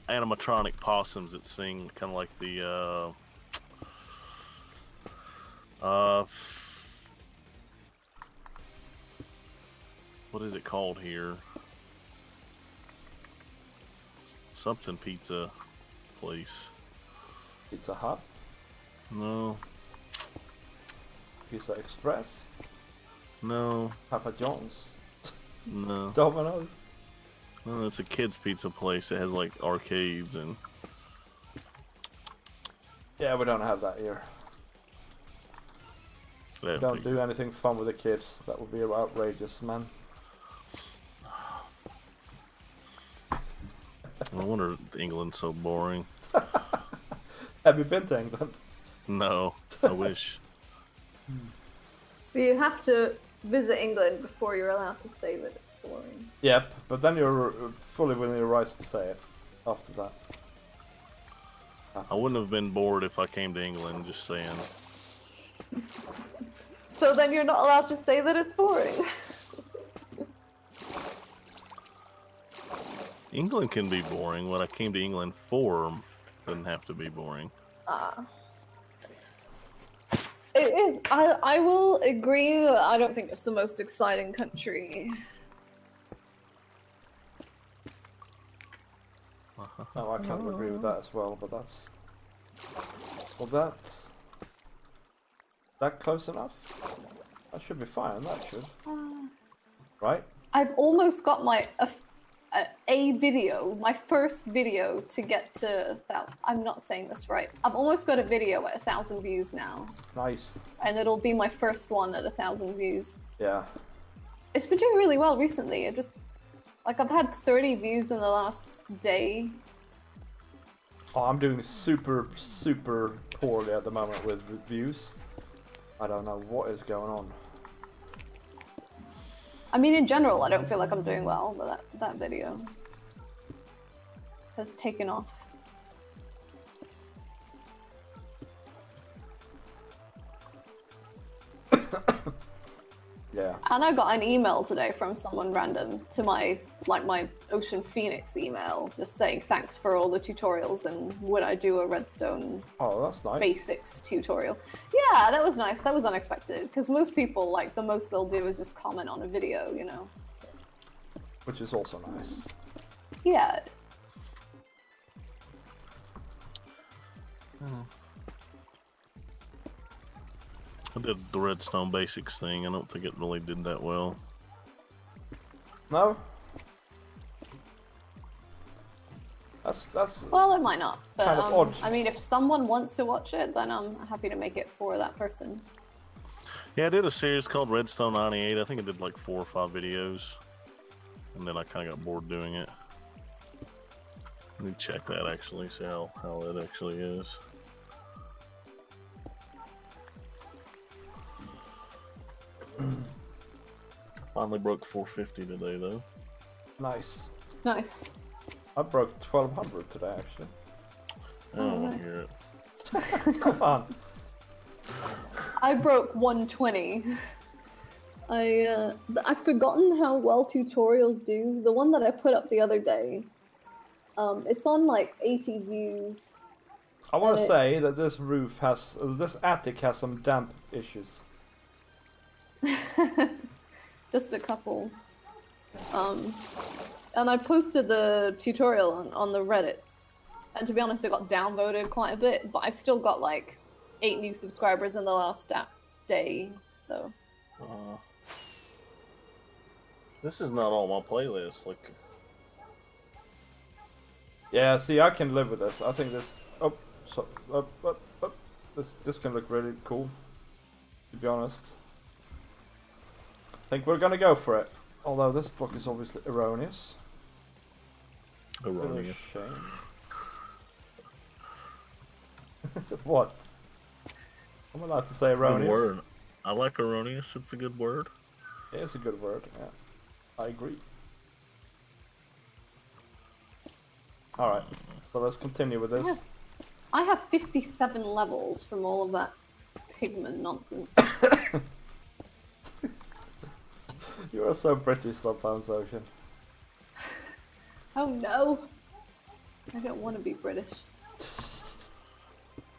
Animatronic possums that sing kind of like the what is it called here? Something pizza place. Pizza Hut? No. Pizza Express? No. Papa John's? No. Domino's? No, it's a kid's pizza place that has like arcades and. Yeah, we don't have that here. We don't do anything fun with the kids. That would be outrageous, man. No wonder England's so boring. Have you been to England? No, I wish. You have to visit England before you're allowed to say that it's boring. Yep, but then you're fully within your rights to say it after that. I wouldn't have been bored if I came to England, just saying. So then you're not allowed to say that it's boring. England can be boring. What I came to England for doesn't have to be boring. It is. I will agree that I don't think it's the most exciting country. No, I kind of agree with that as well, but that's... Well, that's... That close enough? That should be fine, that should. Right? I've almost got my a video, my first video to get to... I'm not saying this right. I've almost got a video at 1,000 views now. Nice. And it'll be my first one at 1,000 views. Yeah. It's been doing really well recently. It just... Like, I've had 30 views in the last day. Oh, I'm doing super, super poorly at the moment with views. I don't know what is going on. I mean, in general, I don't feel like I'm doing well, but that video has taken off. Yeah. And I got an email today from someone random to my Ocean Phoenix email, just saying thanks for all the tutorials and would I do a Redstone that's nice. basics tutorial. Yeah, that was nice. That was unexpected, because most people, like, the most they'll do is just comment on a video, you know? Which is also nice. Yeah, it is. I did the Redstone basics thing. I don't think it really did that well. No? That's Well, it might not, but kind of odd. I mean, if someone wants to watch it, then I'm happy to make it for that person. Yeah, I did a series called Redstone 98. I think I did like 4 or 5 videos. And then I kind of got bored doing it. Let me check that actually, see how it actually is. Finally broke 450 today though. Nice. Nice. I broke 1200 today actually. I don't want to hear it. Come on. I broke 120. I've forgotten how well tutorials do. The one that I put up the other day, it's on like 80 views. I want to say that this this attic has some damp issues. Just a couple. And I posted the tutorial on the Reddit. And to be honest, it got downvoted quite a bit, but I've still got like 8 new subscribers in the last day, so. This is not on my playlist. Like, yeah, see, I can live with this. I think this. This can look really cool. To be honest, I think we're gonna go for it. Although this block is obviously erroneous. erroneous. What? I'm allowed to say erroneous. Good word. I like erroneous. It's a good word. Yeah, it's a good word. Yeah, I agree. All right, so let's continue with this. I have 57 levels from all of that pigment nonsense. You are so British sometimes, Ocean. Oh no! I don't want to be British.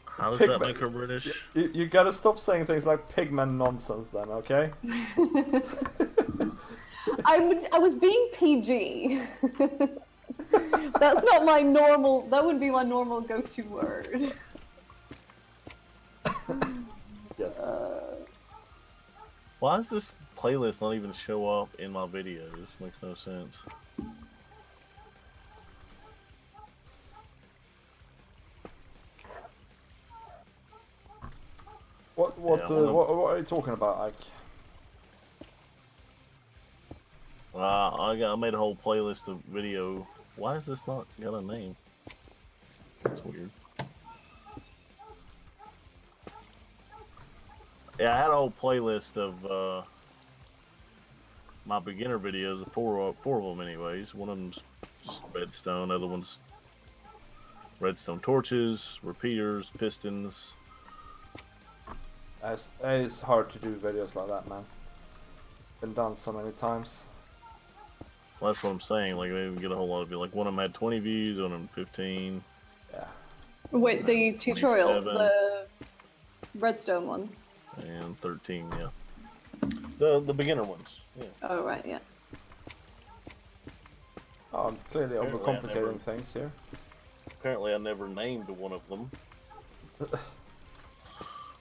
How does Pigment. that make her British? You gotta stop saying things like pigment nonsense then, okay? I was being PG. That's not my normal, that would be my normal go-to word. Yes. Why does this playlist not even show up in my videos? This makes no sense. What are you talking about, Ike? I made a whole playlist of video. Why is this not got a name? That's weird. Yeah, I had a whole playlist of my beginner videos, four of them anyways. One of them's just redstone, other one's redstone torches, repeaters, pistons. It's hard to do videos like that, man. Been done so many times. Well, that's what I'm saying. Like, they didn't get a whole lot of views. Like, one of them had 20 views, one of them 15. Yeah. Wait, the tutorial, 27. the redstone ones. And 13, yeah. The beginner ones. Yeah. Oh right, yeah. Oh, I'm clearly Apparently overcomplicating things here. Apparently, I never named one of them.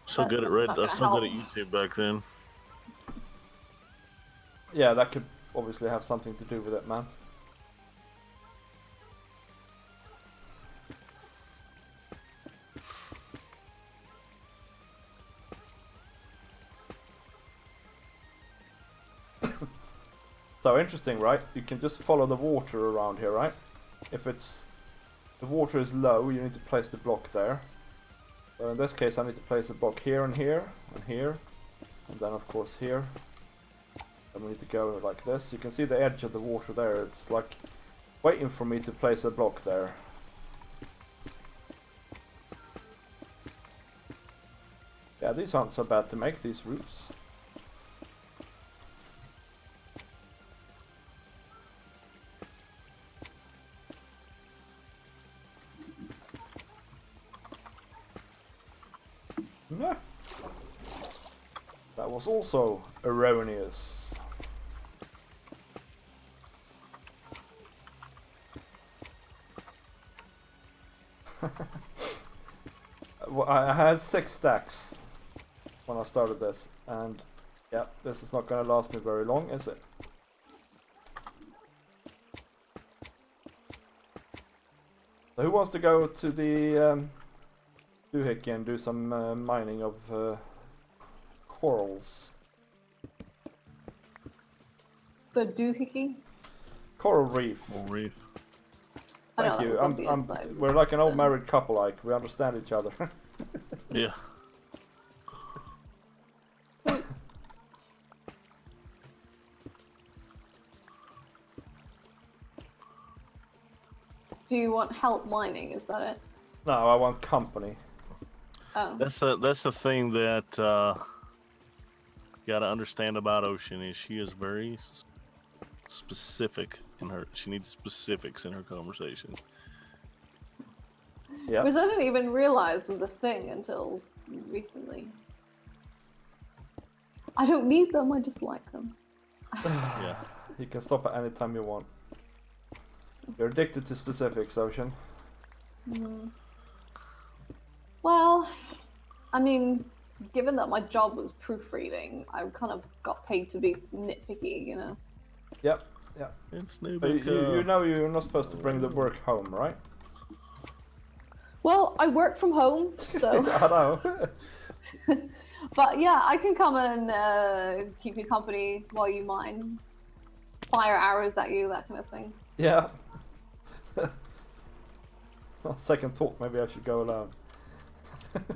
So That- good at that's not gonna YouTube back then. Yeah, that could obviously have something to do with it, man. So interesting, right? You can just follow the water around here, right? If the water is low, you need to place the block there. So in this case, I need to place a block here and here and here, and then of course here. And we need to go like this. You can see the edge of the water there. It's like waiting for me to place a block there. Yeah, these aren't so bad to make, these roofs. No. That was also erroneous. Well, I had 6 stacks when I started this, and yeah, this is not going to last me very long, is it? So who wants to go to the doohickey and do some mining of corals? The doohickey? Coral reef. Coral reef. Thank you. We're like an old married couple, like we understand each other. Yeah. Do you want help mining? Is that it? No, I want company. Oh. That's the thing that you gotta understand about Ocean is she is very specific in her. She needs specifics in her conversation. Yeah. Which I didn't even realize was a thing until recently. I don't need them. I just like them. Yeah. You can stop at any time you want. You're addicted to specifics, Ocean. Mm. Well, I mean, given that my job was proofreading, I kind of got paid to be nitpicky, you know? Yep, yep. It's new. But you know you're not supposed to bring the work home, right? Well, I work from home, so... I know. But yeah, I can come and keep you company while you mine. Fire arrows at you, that kind of thing. Yeah. On second thought, maybe I should go alone.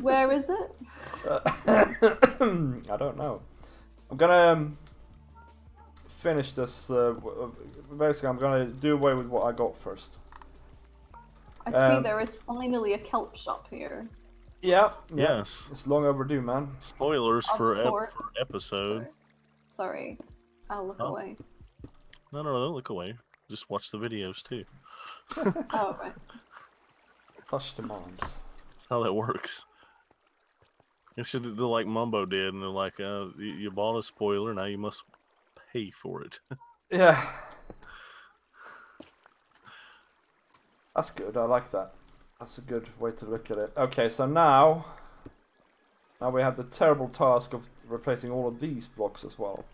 Where is it? I don't know. I'm gonna finish this. Basically, I'm gonna do away with what I got first. I see there is finally a kelp shop here. Yeah. Yeah. Yes. It's long overdue, man. Spoilers Of for sort. episode. Sorry. I'll look Oh. away. No, don't look away. Just watch the videos too. Oh, right. Touch demands. That's how that works. You should do like Mumbo did, and they're like, you bought a spoiler, now you must pay for it. Yeah. That's good, I like that. That's a good way to look at it. Okay, so now we have the terrible task of replacing all of these blocks as well.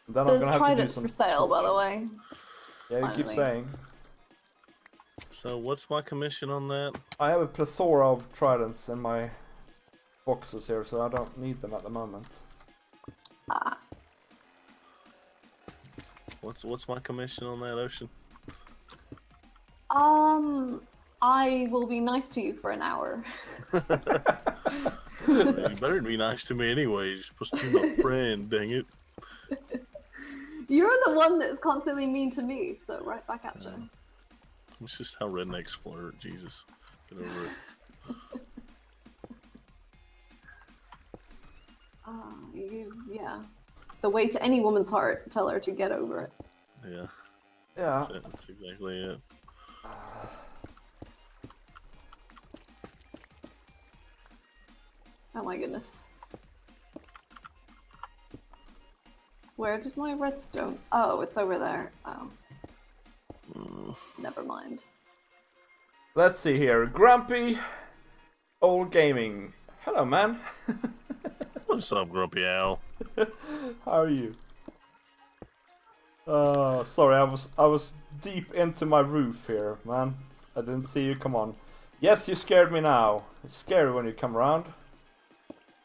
And then There's I'm gonna have to do tridents some for sale, by the torturing. way. Yeah, you keep finally. saying. So what's my commission on that? I have a plethora of tridents in my boxes here, so I don't need them at the moment. Ah. What's my commission on that, Ocean? I will be nice to you for an hour. You better be nice to me anyways. You're supposed to be my friend, dang it. You're the one that's constantly mean to me, so right back at you. It's just how rednecks flirt. Jesus, get over it. Yeah. The way to any woman's heart, tell her to get over it. Yeah. Yeah. That's exactly it. Oh my goodness. Where did my redstone? Oh, it's over there. Oh. Never mind. Let's see here. Grumpy Old Gaming. Hello, man. What's up, Grumpy Owl? How are you? Sorry, I was deep into my roof here, man. I didn't see you come on. Yes, you scared me now. It's scary when you come around.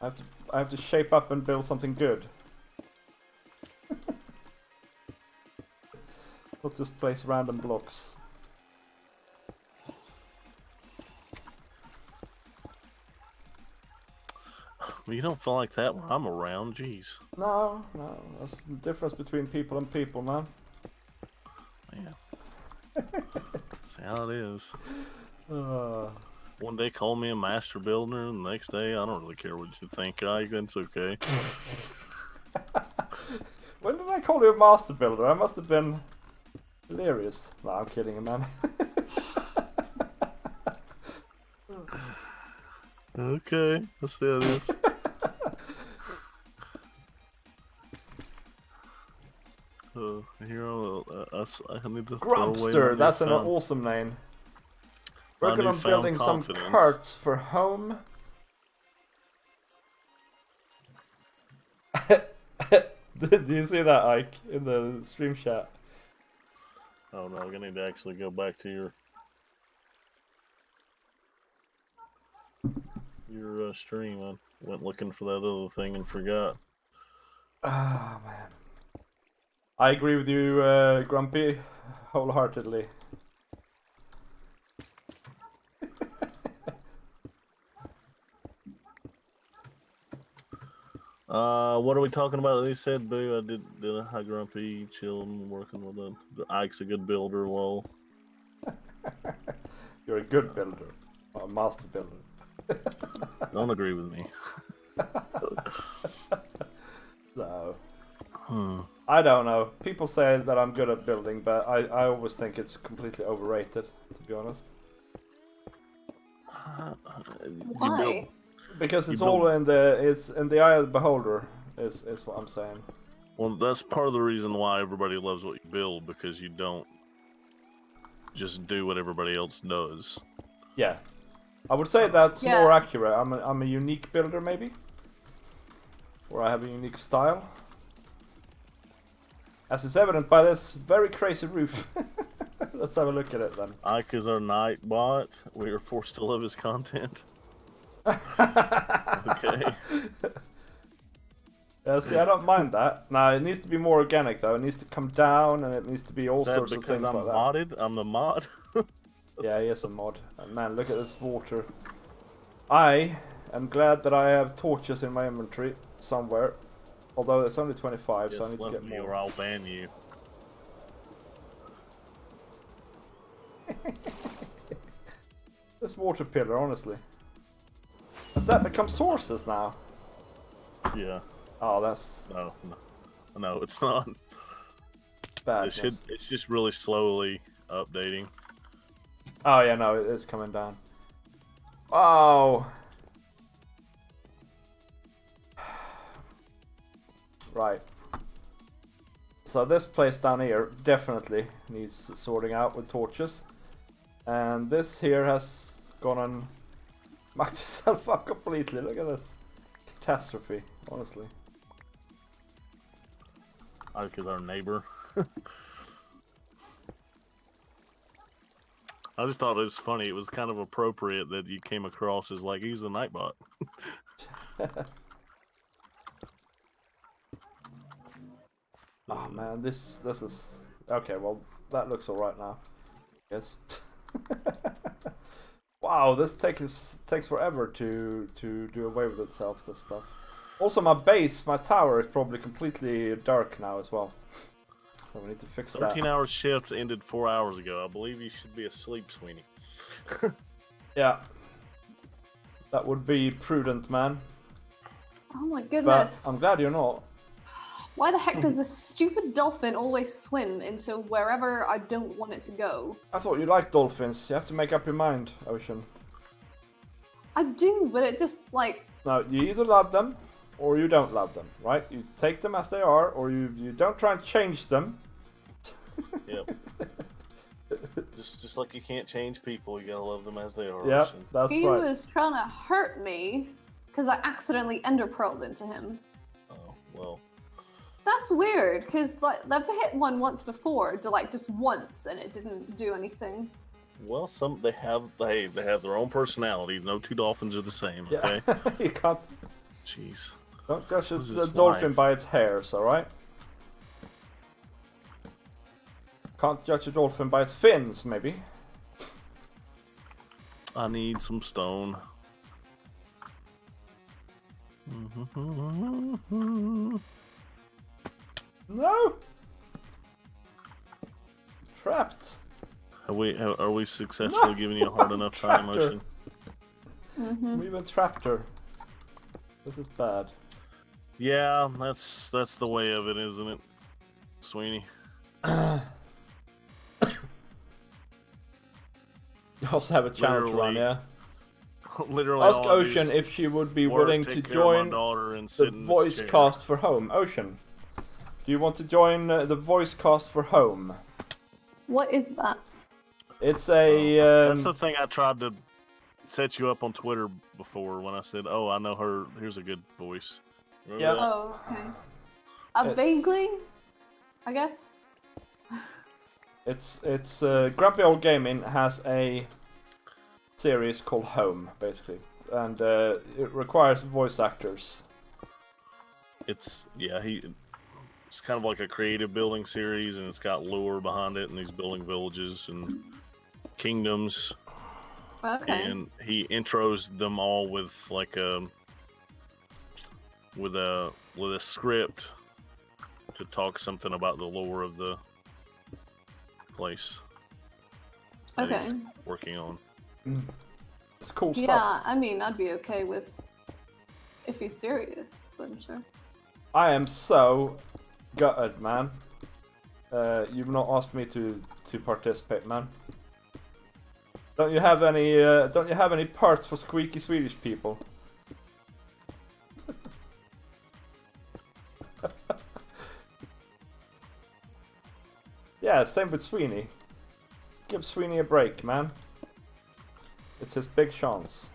I have to shape up and build something good. Not just place random blocks. Well, you don't feel like that when I'm around, jeez. No, that's the difference between people and people, man. Man. That's how it is. Uh, One day call me a master builder, and the next day I don't really care what you think. It's okay. when did I call you a master builder? I must have been hilarious. No, I'm kidding, man. Okay, let's see how it is. Here I need to throw away Grumpster, my that's an newfound- awesome name. my Working on newfound building some confidence. carts for home. Did you see that, Ike, in the stream chat? Oh no, I'm gonna need to actually go back to your stream. I went looking for that other thing and forgot. Ah, man. I agree with you, Grumpy, wholeheartedly. What are we talking about? They said, boo, I did hi Grumpy, chilling, working with them. Ike's a good builder, lol. You're a good builder. A master builder. Don't agree with me. No. I don't know. People say that I'm good at building, but I always think it's completely overrated, to be honest. Why? Because it's all in the eye of the beholder, is what I'm saying. Well, that's part of the reason why everybody loves what you build, because you don't just do what everybody else does. Yeah. I would say that's more accurate. I'm a unique builder, maybe? Or I have a unique style. As is evident by this very crazy roof. Let's have a look at it then. Ike is our night bot. We are forced to love his content. Okay. Yeah, see, I don't mind that. Nah, it needs to be more organic though. It needs to come down, and it needs to be all sorts of things like that. Because I'm modded? I'm the mod? Yeah, he is a mod. And man, look at this water. I am glad that I have torches in my inventory somewhere. Although it's only 25, so I need to get more. Or I'll ban you. This water pillar, honestly. Has that become sources now? Yeah. Oh, that's... No, it's not. Badness. It's just really slowly updating. Oh yeah, no, it is coming down. Oh! Right. So this place down here definitely needs sorting out with torches. And this here has gone and mucked itself up completely. Look at this. Catastrophe, honestly. Ike is our neighbor. I just thought it was funny. It was kind of appropriate that you came across as like, he's the Nightbot. Oh man, this is... Okay, well, that looks alright now. Yes. Wow, this takes forever to do away with itself, this stuff. Also, my base, my tower is probably completely dark now as well. So we need to fix that. 13-hour shift ended 4 hours ago. I believe you should be asleep, Sweeney. Yeah. That would be prudent, man. Oh my goodness. But I'm glad you're not. Why the heck does this stupid dolphin always swim into wherever I don't want it to go? I thought you liked dolphins. You have to make up your mind, Ocean. I do, but it just, like... No, you either love them, or you don't love them, right? You take them as they are, or you don't try and change them. Yep. just like you can't change people, you gotta love them as they are. Yeah, that's right. He was trying to hurt me, because I accidentally ender pearled into him. Oh, well... That's weird, because like they've hit one once before, like just once, and it didn't do anything. Well, they have their own personality. No two dolphins are the same. Okay. Yeah. You can't. Jeez. Don't judge the dolphin by its hairs, all right? Can't judge a dolphin by its fins, maybe. I need some stone. No! Trapped. Are we successfully giving you a hard enough time, Ocean? Mm-hmm. We even trapped her. This is bad. Yeah, that's the way of it, isn't it, Sweeney? You also have a challenge run, yeah? Literally. Ask Ocean if she would be willing to join the voice cast for home. Ocean, do you want to join the voice cast for home? What is that? It's a... that's the thing I tried to set you up on Twitter before when I said, oh, I know her, here's a good voice. Remember yeah. that? Oh, okay. Vaguely, I guess. It's Grumpy Old Gaming has a series called Home, basically, and it requires voice actors. It's kind of like a creative building series, and it's got lore behind it, and he's building villages and kingdoms. Okay. And he intros them all with like with a script to talk something about the lore of the place that he's working on. It's cool stuff. Yeah, I mean, I'd be okay with if he's serious, then sure. I am so gutted, man. You've not asked me to participate, man. Don't you have any parts for squeaky Swedish people? Yeah, same with Sweeney. Give Sweeney a break, man. It's his big chance.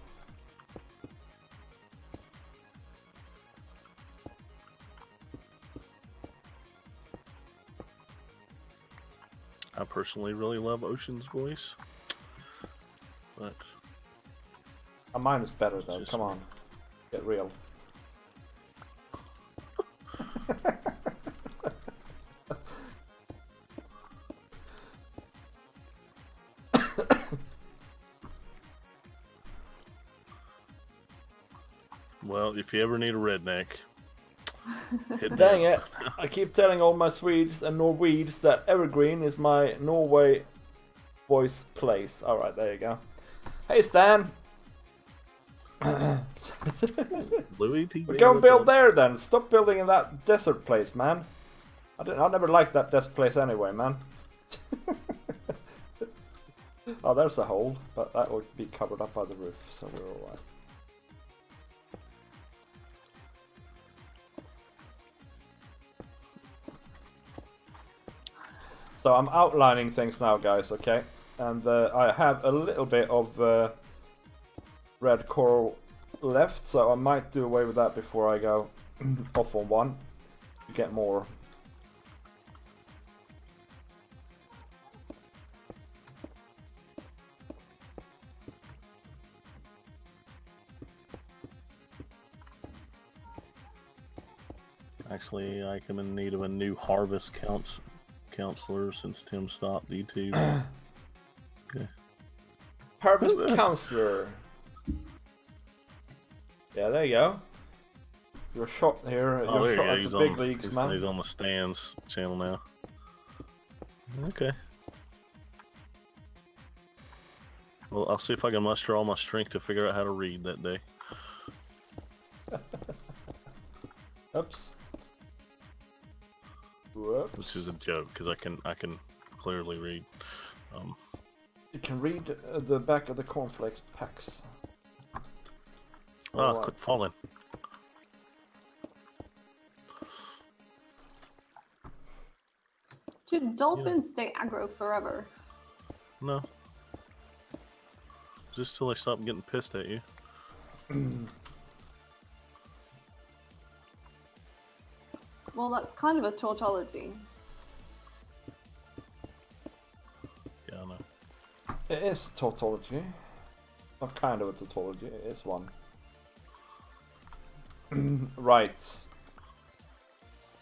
I personally really love Ocean's voice, but Mine is better though. Come on, get real. well, if you ever need a redneck, Dang it! I keep telling all my Swedes and Norwegians that Evergreen is my Norway voice place. Alright, there you go. Hey Stan! Louis T. Go and build there then! Stop building in that desert place, man. I never liked that desert place anyway, man. Oh, there's a hole, but that would be covered up by the roof, so we're alright. So I'm outlining things now, guys, okay? And I have a little bit of red coral left, so I might do away with that before I go off on one to get more. Actually, I'm in need of a new harvest counselor since Tim stopped YouTube. Okay. Harvest counselor. Yeah, there you go. You're shot here. Oh, You're shot at he's the big on, leagues, man. He's on the Stands channel now. Okay. Well, I'll see if I can muster all my strength to figure out how to read that day. Oops. Whoops. Which is a joke because I can clearly read. You can read the back of the cornflakes packs. Ah, quit falling. Should dolphins stay aggro forever? No. Just till they stop getting pissed at you. Well, that's kind of a tautology. Yeah, I know. It is tautology. Not kind of a tautology, it is one. Right.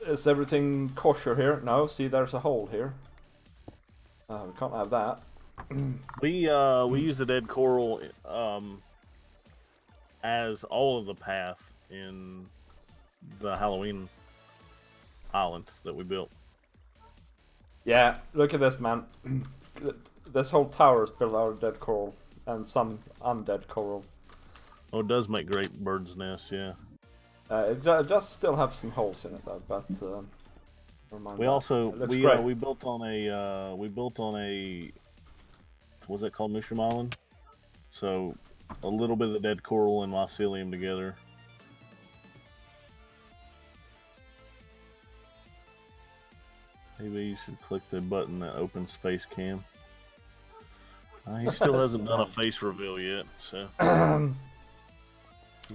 Is everything kosher here? No, see there's a hole here. We can't have that. We use the dead coral as all of the path in the Halloween island that we built. Yeah, look at this, man. This whole tower is built out of dead coral and some undead coral. Oh, it does make great bird's nests, yeah. It does still have some holes in it though, but never mind. We also great. we built on a what's that called, Mushroom Island? So a little bit of the dead coral and mycelium together. Maybe you should click the button that opens face cam. He still hasn't done a face reveal yet, so.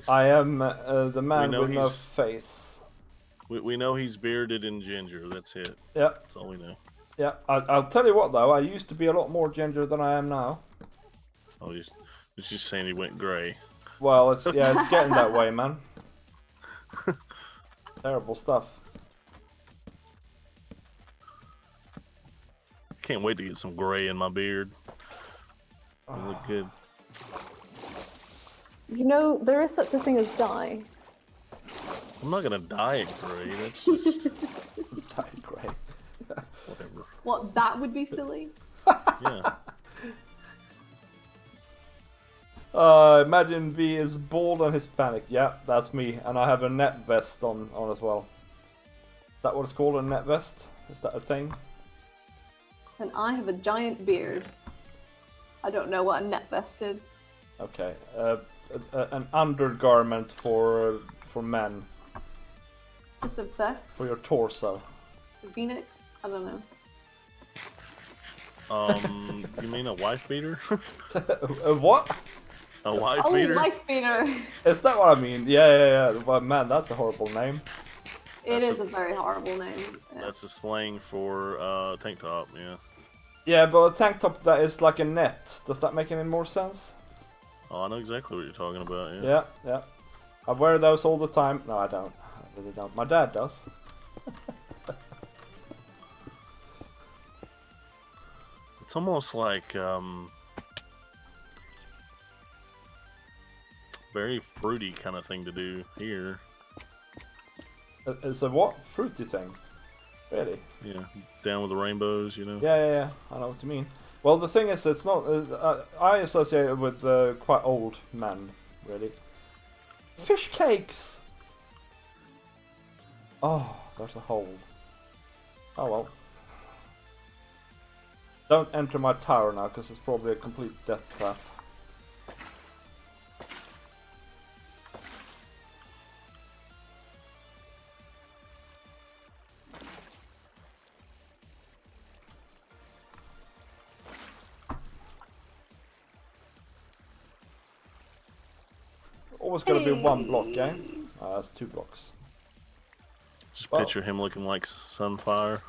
I am the man with no face. We know he's bearded and ginger, that's it. Yep. That's all we know. Yeah, I'll tell you what though, I used to be a lot more ginger than I am now. Oh, it's just saying he went grey. Well, it's getting that way, man. Terrible stuff. Can't wait to get some gray in my beard. It'll look good. You know, there is such a thing as dye. I'm not gonna dye it gray. That's just Dye grey. whatever. What, that would be silly? Yeah. Imagine V is bald and Hispanic. Yeah, that's me, and I have a net vest on as well. Is that what it's called, a net vest? Is that a thing? And I have a giant beard. I don't know what a net vest is. Okay, an undergarment for men, Just a vest? for your torso. A v-neck? I don't know. You mean a wife beater? A what? A wife Oh, beater? wife beater! Is that what I mean? Yeah. Well, man, that's a horrible name. It is a very horrible name. Yeah. That's a slang for tank top. Yeah. Yeah, but a tank top that is like a net. Does that make any more sense? Oh, I know exactly what you're talking about. Yeah. Yeah. I wear those all the time. No, I don't. I really don't. My dad does. It's almost like very fruity kind of thing to do here. It's a what? Fruity thing? Really? Yeah, down with the rainbows, you know. Yeah. I know what you mean. Well, the thing is, it's not. I associate it with quite old men, really. Fish cakes. Oh, there's a hole. Oh well. Don't enter my tower now, because it's probably a complete death trap. Always gotta be one block, yeah? That's 2 blocks. Just Well. picture him looking like Sunfire.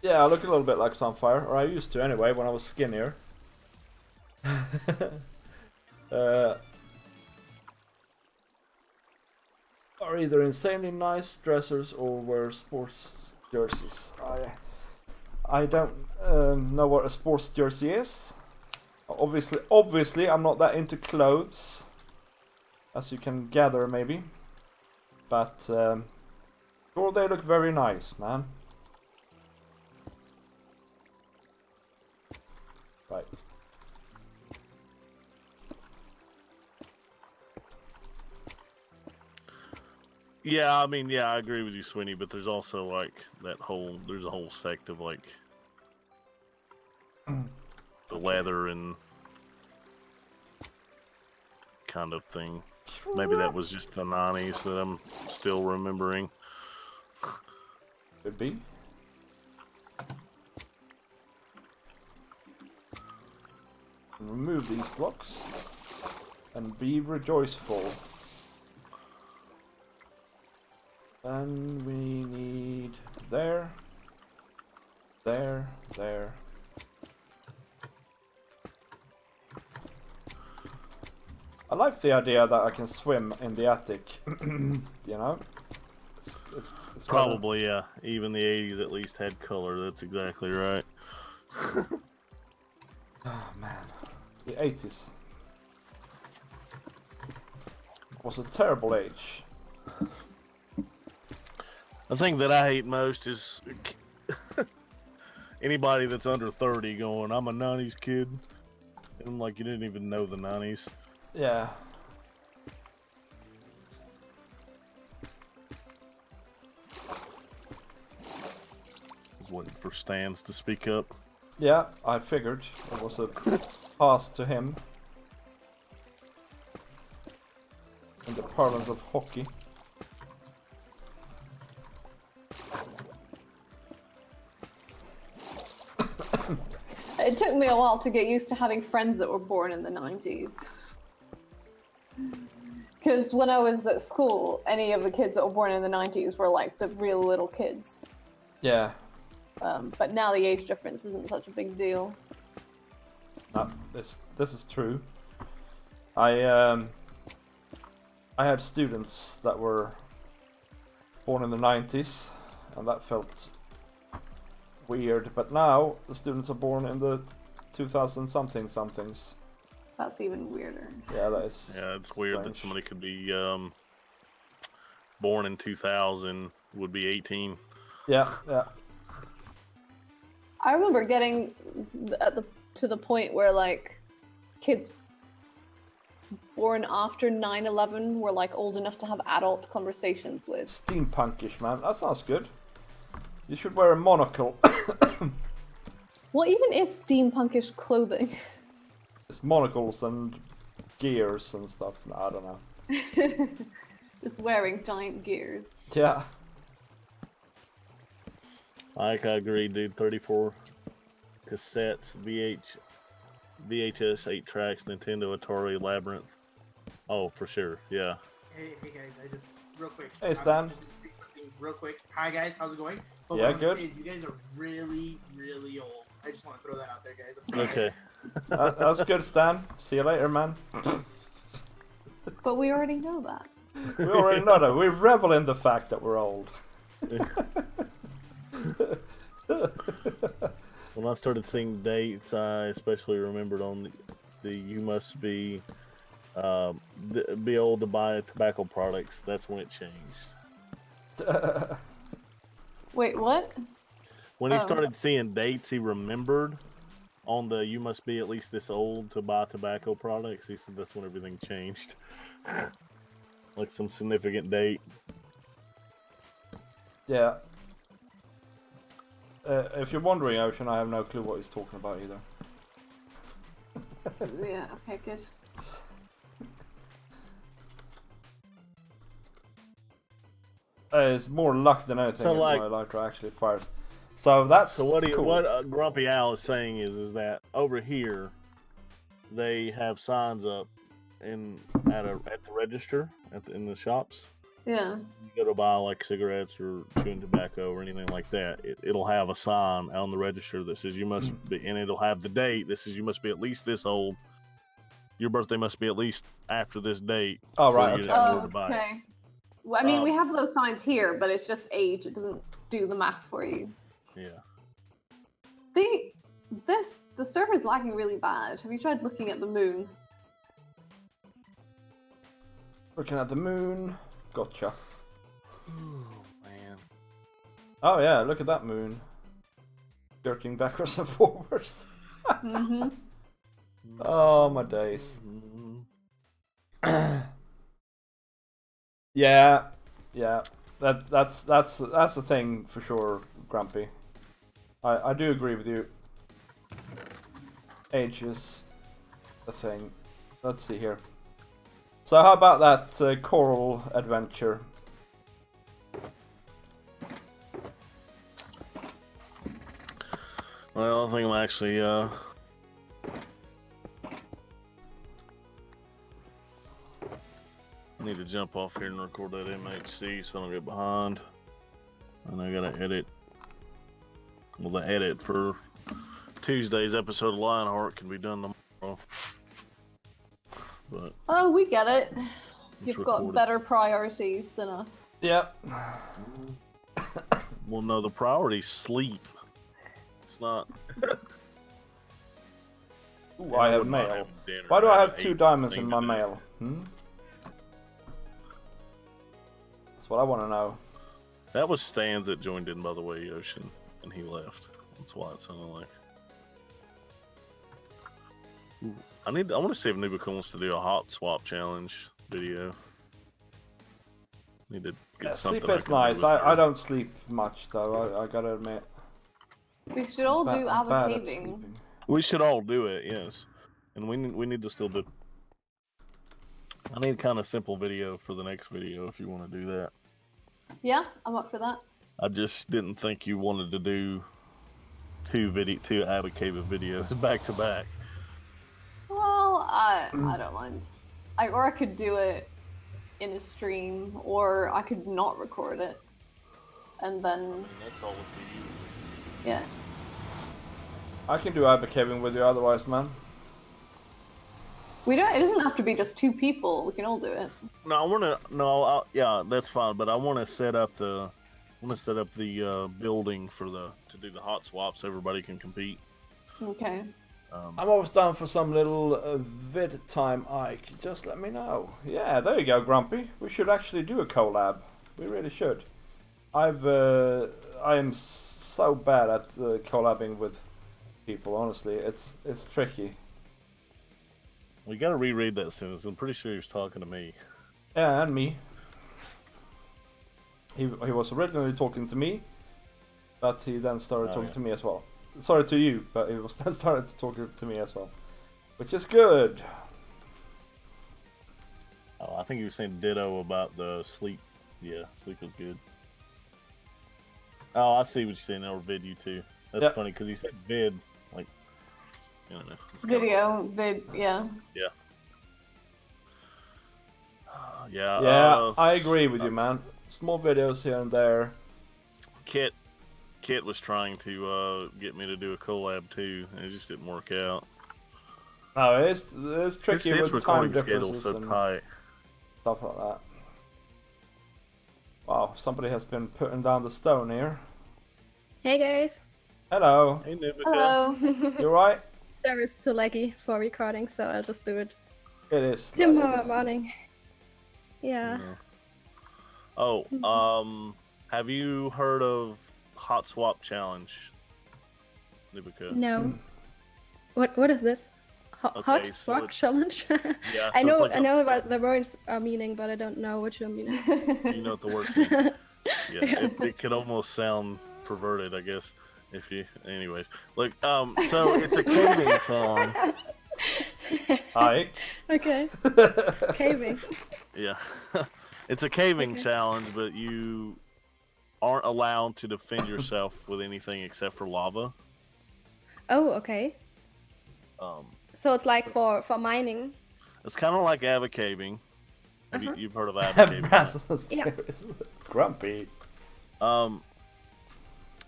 Yeah, I look a little bit like Sunfire, or I used to anyway, when I was skinnier. Are either insanely nice dressers or wear sports jerseys. I don't know what a sports jersey is. Obviously, I'm not that into clothes, as you can gather, maybe. But sure, they look very nice, man. Right. Yeah, I mean, yeah, I agree with you, Sweeney. But there's also like there's a whole sect of like the leather and kind of thing. Maybe that was just the 90s that I'm still remembering. Could be. Remove these blocks and be rejoiceful. Then we need there. I like the idea that I can swim in the attic. You know, it's Probably, yeah. Even the 80s at least had color. That's exactly right. Oh man, the 80s was a terrible age. The thing that I hate most is anybody that's under 30 going, I'm a 90s kid. And I'm like, you didn't even know the 90s. Yeah. I was waiting for Stans to speak up. Yeah, I figured it was a pass to him. In the parlance of hockey. It took me a while to get used to having friends that were born in the 90s. Because when I was at school, any of the kids that were born in the 90s were like the real little kids. Yeah. But now the age difference isn't such a big deal. No, this is true. I had students that were born in the 90s, and that felt weird. But now the students are born in the 2000 somethings. That's even weirder. Yeah, that is. Yeah, it's weird that somebody could be born in 2000 would be 18. Yeah, yeah. I remember getting to the point where like kids born after 9/11 were like old enough to have adult conversations with. Steampunkish, man. That sounds good. You should wear a monocle. What even is steampunkish clothing? It's monocles and gears and stuff. I don't know. Just wearing giant gears. Yeah. I agree, dude. 34 cassettes, VHS, 8 tracks, Nintendo, Atari, Labyrinth. Oh, for sure, yeah. Hey guys, I just real quick. Hey, Stan. I'm just gonna say something real quick. Hi guys, how's it going? But Yeah, what good. I'm gonna say is you guys are really, really old. I just want to throw that out there, guys. I'm sorry. Okay. That's good, Stan. See you later, man. But we already know that. We already know that. We revel in the fact that we're old. When I started seeing dates, I especially remembered on the you must be old to buy tobacco products. That's when it changed. Wait, what? When he started seeing dates, he remembered on the you must be at least this old to buy tobacco products. He said that's when everything changed. Like some significant date. Yeah. If you're wondering, Ocean, I have no clue what he's talking about either. Yeah, okay, good. It's more luck than anything. So, if like- my lighter actually fires. So that's So what cool. what Grumpy Al is saying is that over here they have signs up at the register in the shops. Yeah. You go to buy like cigarettes or chewing tobacco or anything like that. It'll have a sign on the register that says you must be, and it'll have the date. This is you must be at least this old. Your birthday must be at least after this date. Oh, right, for you okay. to buy it. Okay. Well, I mean, we have those signs here, but it's just age. It doesn't do the math for you. Yeah. The server's lagging really bad. Have you tried looking at the moon? Looking at the moon. Gotcha. Oh man. Oh yeah, look at that moon. Jerking backwards and forwards. Mm-hmm. Oh my days. Yeah. That's the thing for sure, Grumpy. I do agree with you. Age is a thing. Let's see here. So how about that coral adventure? Well, I think I'm actually need to jump off here and record that MHC so I don't get behind. And I gotta edit. Well, the edit for Tuesday's episode of Lionheart can be done tomorrow. But Oh, we get it. You've got recorded. better priorities than us. Yep. well, no, the priority's sleep. It's not. Ooh, I have not mail. having dinner. Why do I have have 2 diamonds in 18 my to do. mail? That's what I want to know. That was Stans that joined in, by the way, Ocean, and he left. That's why it sounded like. Ooh, I want to see if Nubica wants to do a hot swap challenge video. Need to get something. Sleep is nice. I don't sleep much though. I gotta admit. We should all do I'm bad at avocading. sleeping. We should all do it, yes. And we need to still do. I need kind of simple video for the next video if you want to do that. Yeah, I'm up for that. I just didn't think you wanted to do two avocado videos back to back. Well, I don't mind. Or I could do it in a stream, or I could not record it, and then. I mean, that's all up to you. Yeah. I can do hypercaving with you otherwise, man. We don't. It doesn't have to be just 2 people. We can all do it. No, I want to. No, yeah, that's fine. But I want to set up the. Building for to do the hot swaps. So everybody can compete. Okay. I'm always down for some little vid time, Ike. Just let me know. Yeah, there you go, Grumpy. We should actually do a collab. We really should. I am so bad at collabing with people. Honestly, it's tricky. We got to reread that sentence. I'm pretty sure he was talking to me. Yeah, and me. He was originally talking to me, but he then started talking to me as well. Sorry to you, but he was then started to talk to me as well, which is good. Oh, I think you were saying ditto about the sleep. Yeah, sleep was good. Oh, I see what you're saying. Or vid you too. That's funny because he said vid, like, I don't know. Video, vid, yeah. Yeah. Yeah. Yeah, I agree with you, man. Small videos here and there. Kit was trying to get me to do a collab too, and it just didn't work out. No, it's tricky His with time recording schedule's differences so and tight. stuff like that. Wow, somebody has been putting down the stone here. Hey guys. Hello. Hey, Nibica. Hello. You right? Server's too laggy for recording, so I'll just do it It is. tomorrow morning. Yeah. Oh, have you heard of Hot Swap Challenge, Nibica? No. What is this? Hot so swap it's- challenge? Yeah, I so know it's like I know what the words are meaning, but I don't know what you're meaning. You know what the words mean. Yeah, it could almost sound perverted, I guess. If you, anyways, look, so it's a caving challenge. Hi. Okay. Caving. Yeah, it's a caving challenge, but you aren't allowed to defend yourself with anything except for lava. Oh, okay. So it's like for mining. It's kind of like avocaving. You've heard of avocaving? Yeah. Grumpy.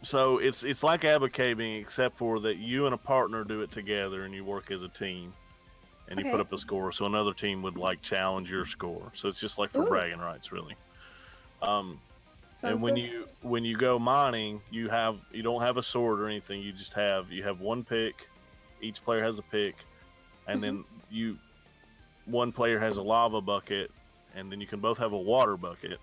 So it's like avocaving, except for that you and a partner do it together, and you work as a team, and you put up a score. So another team would like challenge your score. So it's just like for bragging rights, really. And when you go mining, you don't have a sword or anything. You just have one pick. Each player has a pick, and then one player has a lava bucket, and then you can both have a water bucket.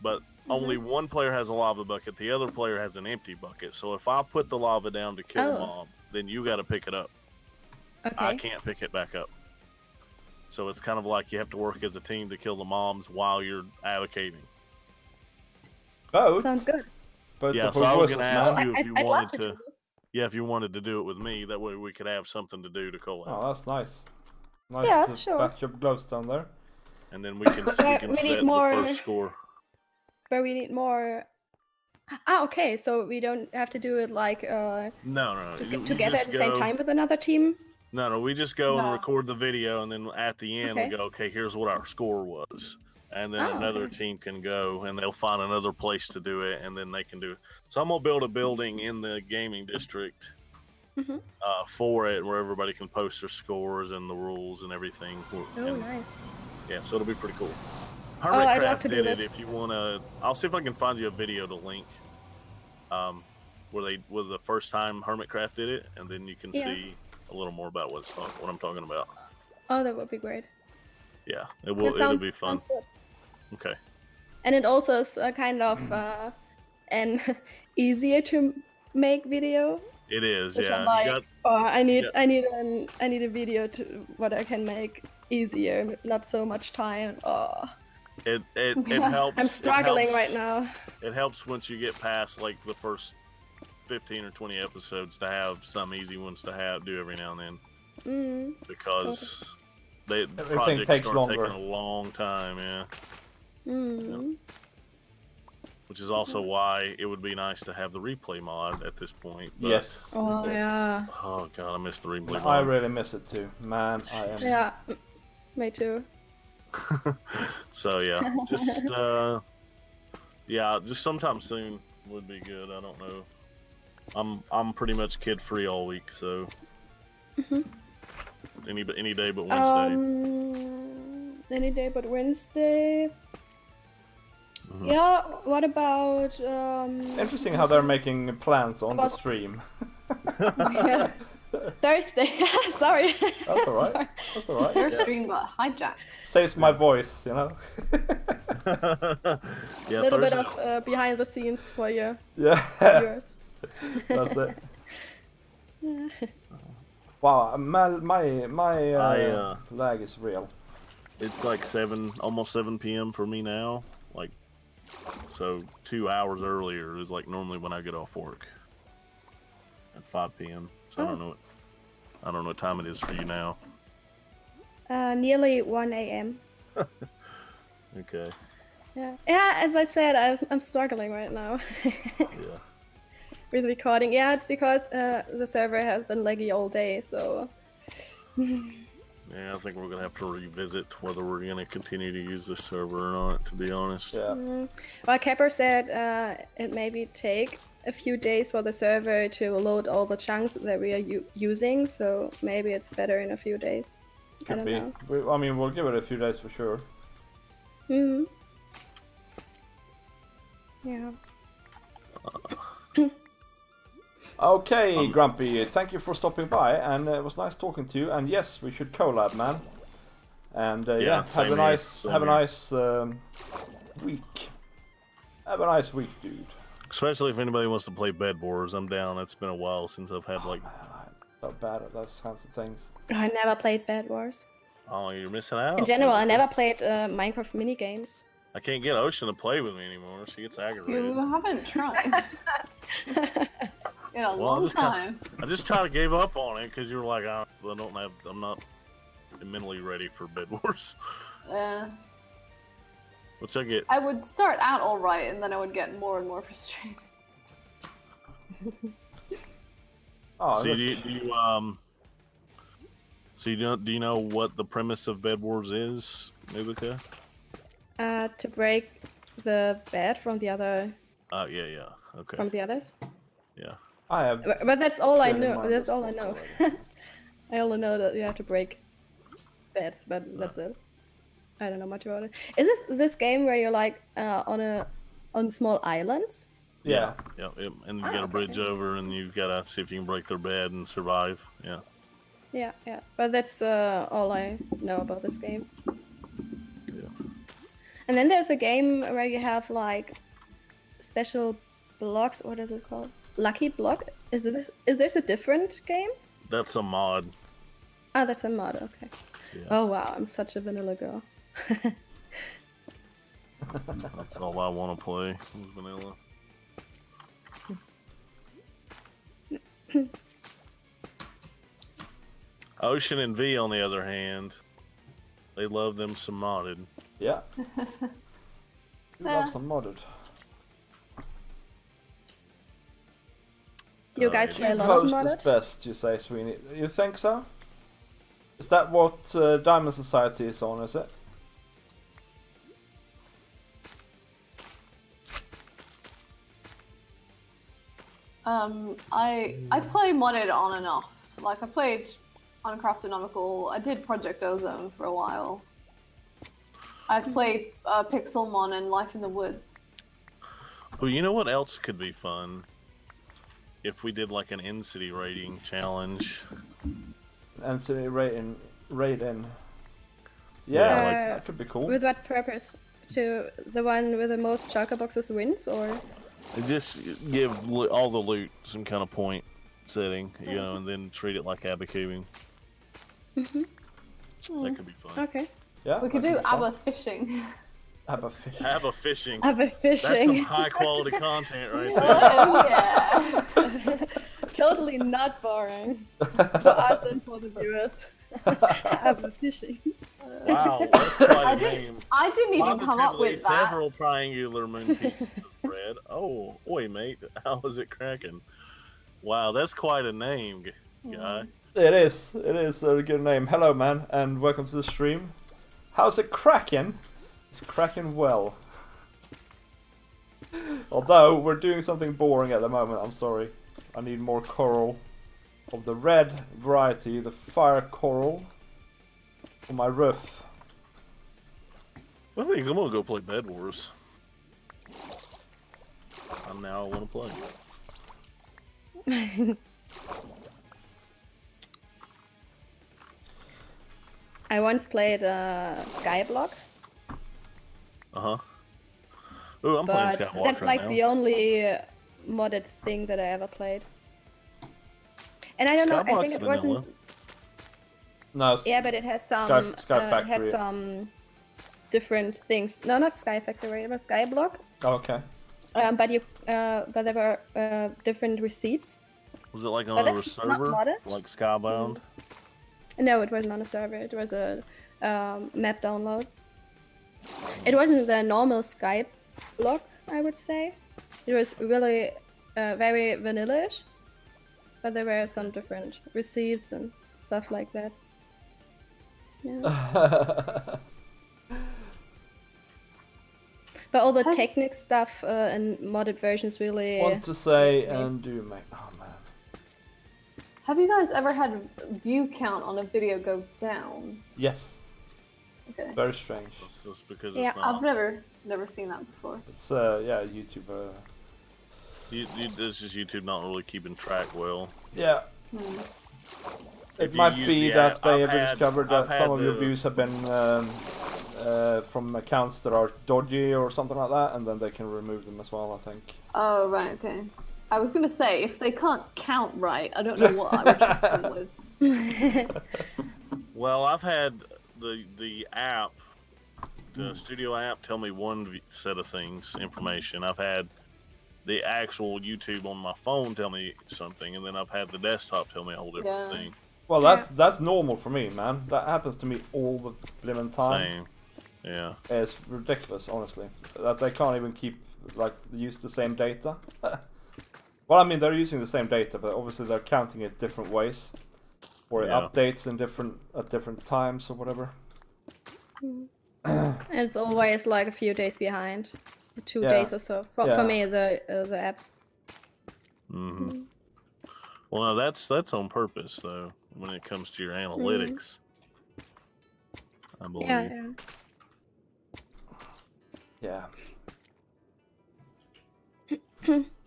But only one player has a lava bucket. The other player has an empty bucket. So if I put the lava down to kill a mob, then you got to pick it up. Okay. I can't pick it back up. So it's kind of like you have to work as a team to kill the mobs while you're advocating. Both. Sounds good. Both Yeah, of so I was voices, going to ask man. you if you I'd love wanted to to. do this. Yeah, if you wanted to do it with me, that way we could have something to do to collab. Oh, that's nice. Nice Yeah, sure. batch of glowstone there. And then we can set the first score. But we need more. Ah, okay. So we don't have to do it like No. You together just at the same go- time with another team. No, we just go and No. record the video, and then at the end we Okay. go, okay, here's what our score was. And then Oh, another okay. team can go, and they'll find another place to do it, and then they can do it. So I'm going to build a building in the gaming district for it, where everybody can post their scores and the rules and everything. Oh, And, nice. yeah, so it'll be pretty cool. I'd love Hermitcraft to do did it. this. If you want to, I'll see if I can find you a video to link. Where the first time Hermitcraft did it, and then you can see a little more about what I'm talking about. Oh, that would be great. Yeah, it'll be fun. Sounds good. Okay. And it also is a kind of an easier to make video. It is, Which yeah. I'm like, You got, I need a video to what I can make easier, not so much time. Oh, it helps. I'm struggling it helps, right now. It helps once you get past like the first 15 or 20 episodes to have some easy ones to do every now and then, because the projects takes start longer. taking a long time, yeah. Mm. Which is also why it would be nice to have the replay mod at this point. But, Yes. Oh yeah. Oh god, I miss the replay mod. I really miss it too, man. I am. Yeah. Me too. So yeah, just sometime soon would be good. I don't know. I'm pretty much kid free all week, so any day but Wednesday. Any day but Wednesday. Yeah. What about Interesting how they're making plans on the stream. Thursday? Sorry. That's alright. Sorry. That's alright. Your stream got hijacked. Saves my voice, you know. Yeah, A little bit Thursday. of behind the scenes for your Yeah. viewers. That's it. Wow, my lag is real. It's like almost 7 p.m. for me now. Like, so 2 hours earlier is like normally when I get off work. At 5 p.m. So I don't know what time it is for you now. Nearly 1 a.m. Okay. Yeah. As I said, I'm struggling right now Yeah. with recording. Yeah, it's because the server has been laggy all day, so. Yeah, I think we're gonna have to revisit whether we're gonna continue to use this server or not. To be honest. Yeah. Well, Kepper said it maybe take a few days for the server to load all the chunks that we are using, so maybe it's better in a few days. I Could don't be. know. I mean, we'll give it a few days for sure. Yeah. Okay, Grumpy, thank you for stopping by, and it was nice talking to you. And yes, we should collab, man. And yeah, have same a here, nice, same have a here. nice week. Have a nice week, dude. Especially if anybody wants to play Bed Wars, I'm down. It's been a while since I've had like. I'm so bad at those kinds of things. I never played Bed Wars. Oh, you're missing out. In general, I never played Minecraft minigames. I can't get Ocean to play with me anymore. She gets aggravated. You haven't tried in a long time. I just kind of gave up on it because you were like, I'm not mentally ready for Bed Wars. Which I get. I would start out alright, and then I would get more and more frustrated. Oh, So look. do you know what the premise of Bed Wars is, Nubica? To break the bed from the other Yeah, okay, from the others. yeah. I have. But that's all I clearly know. marked That's this all I box know. already. I only know that you have to break beds, but that's it. I don't know much about it. Is this game where you're like on small islands? Yeah. Yeah, and you got a bridge over, and you've got to see if you can break their bed and survive. Yeah. Yeah. But that's all I know about this game. Yeah. And then there's a game where you have like special blocks. What is it called? Lucky block. Is this a different game? That's a mod. Ah, that's a mod. Okay. Yeah. Oh wow, I'm such a vanilla girl. That's all I want to play is vanilla. Ocean and V, on the other hand, they love them some modded. Yeah. You love some modded. You guys play a lot of Host is modded? best, you say, Sweeney. You think so? Is that what Diamond Society is on, is it? I play modded on and off. Like, I played Uncraftonomical, I did Project Ozone for a while. I've played Pixelmon and Life in the Woods. Well, you know what else could be fun? If we did like an in-city rating challenge. And city rating. Yeah, like- that could be cool. With what purpose? To the one with the most shulker boxes wins, or? Just give all the loot some kind of point setting, you know, and then treat it like Abba cubing. That could be fun. Okay. Yeah, We could that do be fun. ABBA fishing. ABBA fish. Abba fishing. Abba That's some fishing. high quality content right there. Oh, yeah. Totally not boring for us and for the viewers. Abba fishing. Wow, that's quite a name. I didn't even come up Positively with that. several triangular moon pieces of bread. Oh, oi, mate, how is it cracking? Wow, that's quite a name, guy. It is a good name. Hello, man, and welcome to the stream. How's it cracking? It's cracking well. Although we're doing something boring at the moment. I'm sorry. I need more coral of the red variety, the fire coral, for my roof. I think I'm gonna go play Bed Wars. And now I want to play. I once played Skyblock. Uh-huh. Ooh, I'm playing But Skywalker that's like now. the only modded thing that I ever played. And I don't know, I Skyblock's think it vanilla. wasn't. No, Yeah, but it has some. Sky It Factory. had some different things. No, not Sky Factory. It was Skyblock. oh, okay. But there were different receipts. Was it like But on a that's not server? modded. Like Skybound? No, it wasn't on a server. It was a map download. It wasn't the normal Skype block, I would say. It was really very vanilla-ish, but there were some different receipts and stuff like that. Yeah. But all the technique stuff and modded versions really. Want to say and do, mate. Oh man. Have you guys ever had view count on a video go down? Yes. Okay. Very strange. It's just because Yeah, it's not. I've never seen that before. It's yeah, YouTube. This is YouTube not really keeping track well. Yeah. Hmm. It If you might use be the that app- they I've have had- discovered I've that had some of your the- views have been from accounts that are dodgy or something like that, and then they can remove them as well, I think. Oh, right, okay. I was gonna say, if they can't count right, I don't know what I would trust them with. Well, I've had the app, the studio app, tell me one set of things, information. I've had the actual YouTube on my phone tell me something, and then I've had the desktop tell me a whole different Yeah. thing. Well, that's normal for me, man. That happens to me all the blimmin' time. Same. Yeah. It's ridiculous, honestly, that they can't even use the same data. Well, I mean, they're using the same data, but obviously they're counting it different ways, or it Yeah. updates in at different times or whatever. It's always like a few days behind, 2 Yeah. days or so. For Yeah. me, the app. Mm-hmm. Well, no, that's on purpose though. When it comes to your analytics, I believe. Yeah. Yeah.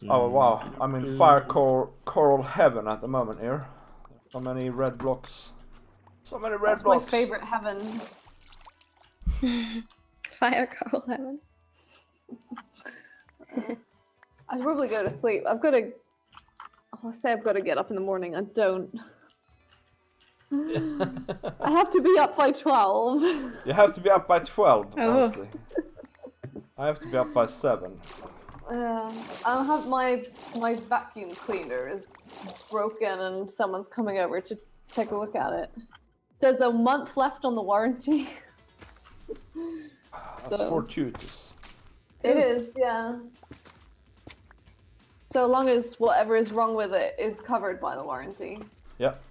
Oh wow, I'm in fire coral heaven at the moment here. So many red blocks. So many red That's my blocks. favorite heaven. Fire coral heaven. I should probably go to sleep. I've got to. I say I've got to get up in the morning. I don't. I have to be up by 12. You have to be up by 12, Oh. honestly. I have to be up by 7. I have my vacuum cleaner is broken and someone's coming over to take a look at it. There's a month left on the warranty. That's fortuitous. It is, yeah. So long as whatever is wrong with it is covered by the warranty. Yep.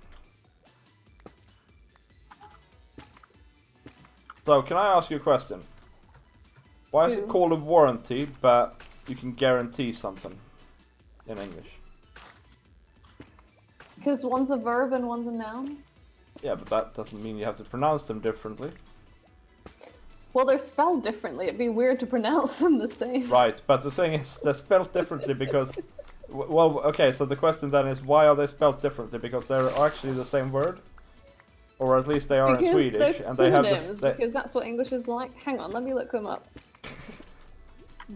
So, can I ask you a question? Why is it called a warranty, but you can guarantee something in English? Because one's a verb and one's a noun. Yeah, but that doesn't mean you have to pronounce them differently. Well, they're spelled differently. It'd be weird to pronounce them the same. Right, but the thing is, they're spelled differently because... Well, okay, so the question then is, why are they spelled differently? Because they're actually the same word? Or at least they are Because in Swedish, they're and they have synonyms, this... because that's what English is like. Hang on, let me look them up.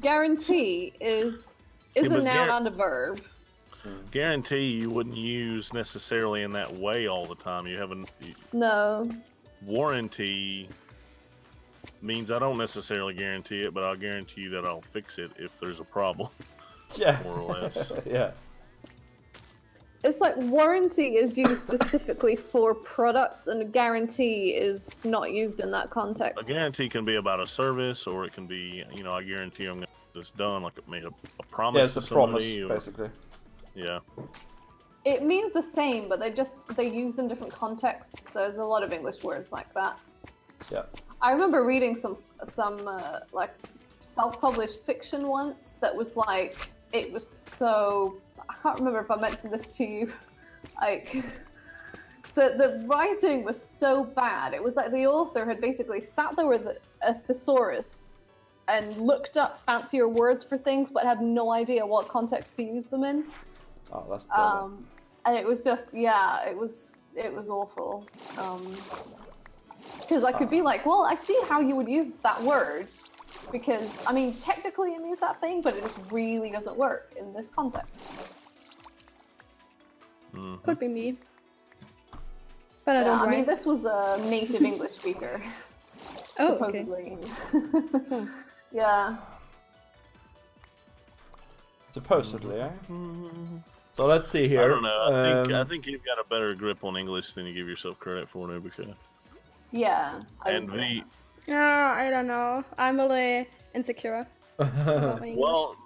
Guarantee is Yeah, a but noun and a verb. Guarantee you wouldn't use necessarily in that way all the time. You have a No. warranty means I don't necessarily guarantee it, but I'll guarantee you that I'll fix it if there's a problem, Yeah. more or less. Yeah. It's like warranty is used specifically for products, and a guarantee is not used in that context. A guarantee can be about a service, or it can be, I guarantee I'm going to get this done, like I made a promise Yeah, it's to a promise, somebody. basically. Yeah. It means the same, but they use in different contexts. There's a lot of English words like that. Yeah. I remember reading some like self-published fiction once that was like, it was so, I can't remember if I mentioned this to you. Like, the writing was so bad. It was like the author had basically sat there with a thesaurus and looked up fancier words for things, but had no idea what context to use them in. Oh, that's brilliant. And it was just, yeah, it was awful. Because I could be like, well, I see how you would use that word, because I mean, technically it means that thing, but it just really doesn't work in this context. Could be me. But I Yeah, don't I mean, write. this was a native English speaker, Oh, okay. supposedly. Yeah. Supposedly, eh? So let's see here. I don't know. I think you've got a better grip on English than you give yourself credit for, Nubica. Yeah. And V. I don't know. I'm really insecure about my English. Well,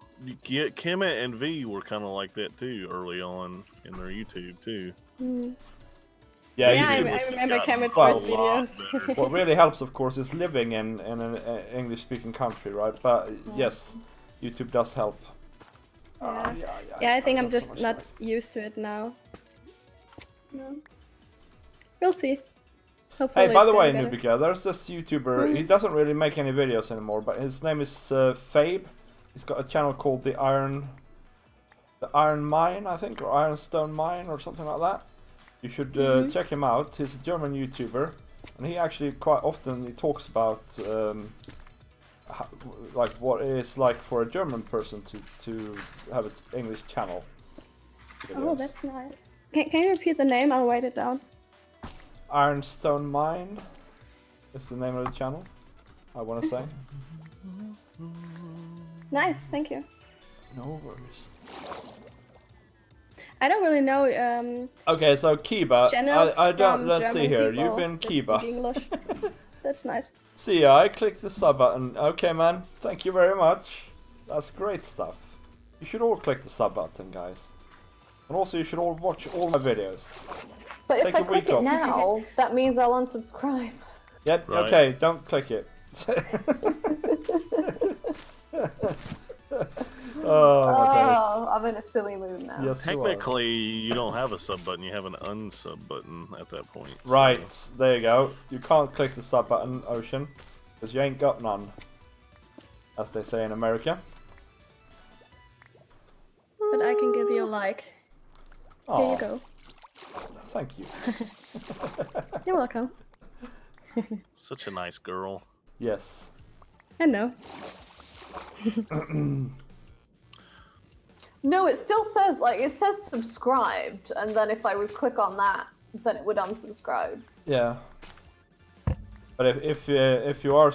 Kemet and V were kind of like that too early on in their YouTube too. Yeah, Yeah, you- I remember Kemet's Well, first videos. what really helps, of course, is living in an English-speaking country, right? But yes, YouTube does help. Yeah, I think I'm got so just much not time. used to it now. No. We'll see. Hopefully Hey, by it's the way, getting better. Nubika, there's this YouTuber. He doesn't really make any videos anymore, but his name is Fabe. He's got a channel called the Iron Mine, I think, or Ironstone Mine, or something like that. You should check him out. He's a German YouTuber, and he actually quite often he talks about like what it is like for a German person to have an English channel. Oh, videos. that's nice. Can you repeat the name? I'll write it down. Ironstone Mine is the name of the channel, I want to say. Nice, thank you. No worries. I don't really know Okay, so Kiba, channels I don't. from Let's German see here. people You've been that Kiba. speak English. That's nice. See ya. I clicked the sub button. Okay, man. Thank you very much. That's great stuff. You should all click the sub button, guys. And also, you should all watch all my videos. But Take if I a week click it off. now, that means I'll unsubscribe. Yeah. Right. Okay. Don't click it. Oh my goodness. Oh, I'm in a silly mood now. Yes, you are. Technically, you don't have a sub button. You have an unsub button at that point. so- Right. There you go. You can't click the sub button, Ocean, because you ain't got none, as they say in America. But I can give you a like. Here Aw, you go. Thank you. You're welcome. Such a nice girl. Yes. I know. No, it still says, like, it says subscribed, and then if I would click on that, then it would unsubscribe. Yeah. But if you are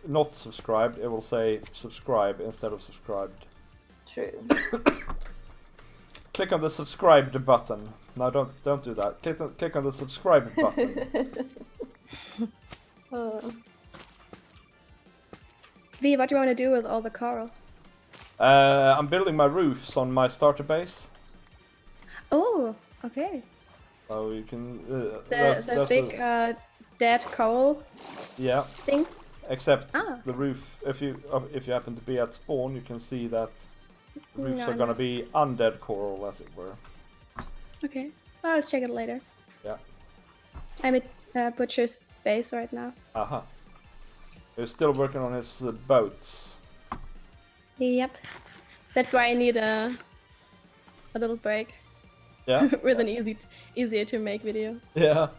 not subscribed, it will say subscribe instead of subscribed. True. Click on the subscribed button. No, don't do that. Click on the subscribe button. V, what do you want to do with all the coral? I'm building my roofs on my starter base, Oh, okay. so you can. The big dead coral yeah. thing. Except Ah. the roof. If you happen to be at spawn, you can see that the roofs No, are no. gonna be undead coral, as it were. Okay, I'll check it later. Yeah. I'm at Butcher's base right now. Aha. He's still working on his boats. Yep. That's why I need a little break Yeah. with an easier to make video. Yeah.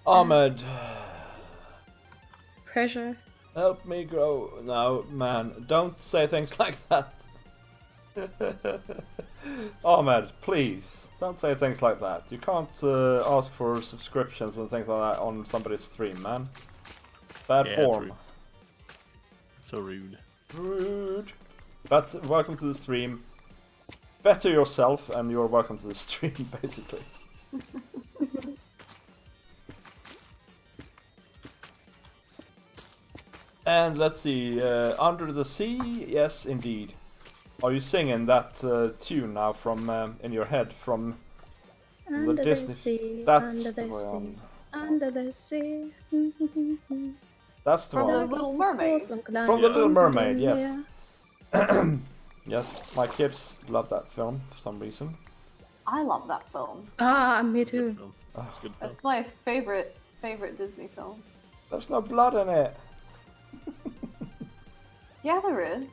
Ahmed, Pressure. help me grow. No, man, don't say things like that. Ahmed, please, don't say things like that. You can't ask for subscriptions and things like that on somebody's stream, man. Bad Yeah, form. rude. So rude. Rude. But welcome to the stream. Better yourself and you're welcome to the stream, basically. And let's see, Under the Sea, yes indeed. Are you singing that tune now from in your head from Under the Disney? sea. That's Under the the one. sea. Under the sea. That's the From the one. Little Mermaid. From the Little Mermaid, yes. Yes, my kids love that film for some reason. I love that film. Ah, me Good too. film. It's a good film. That's my favorite Disney film. There's no blood in it. Yeah, there is.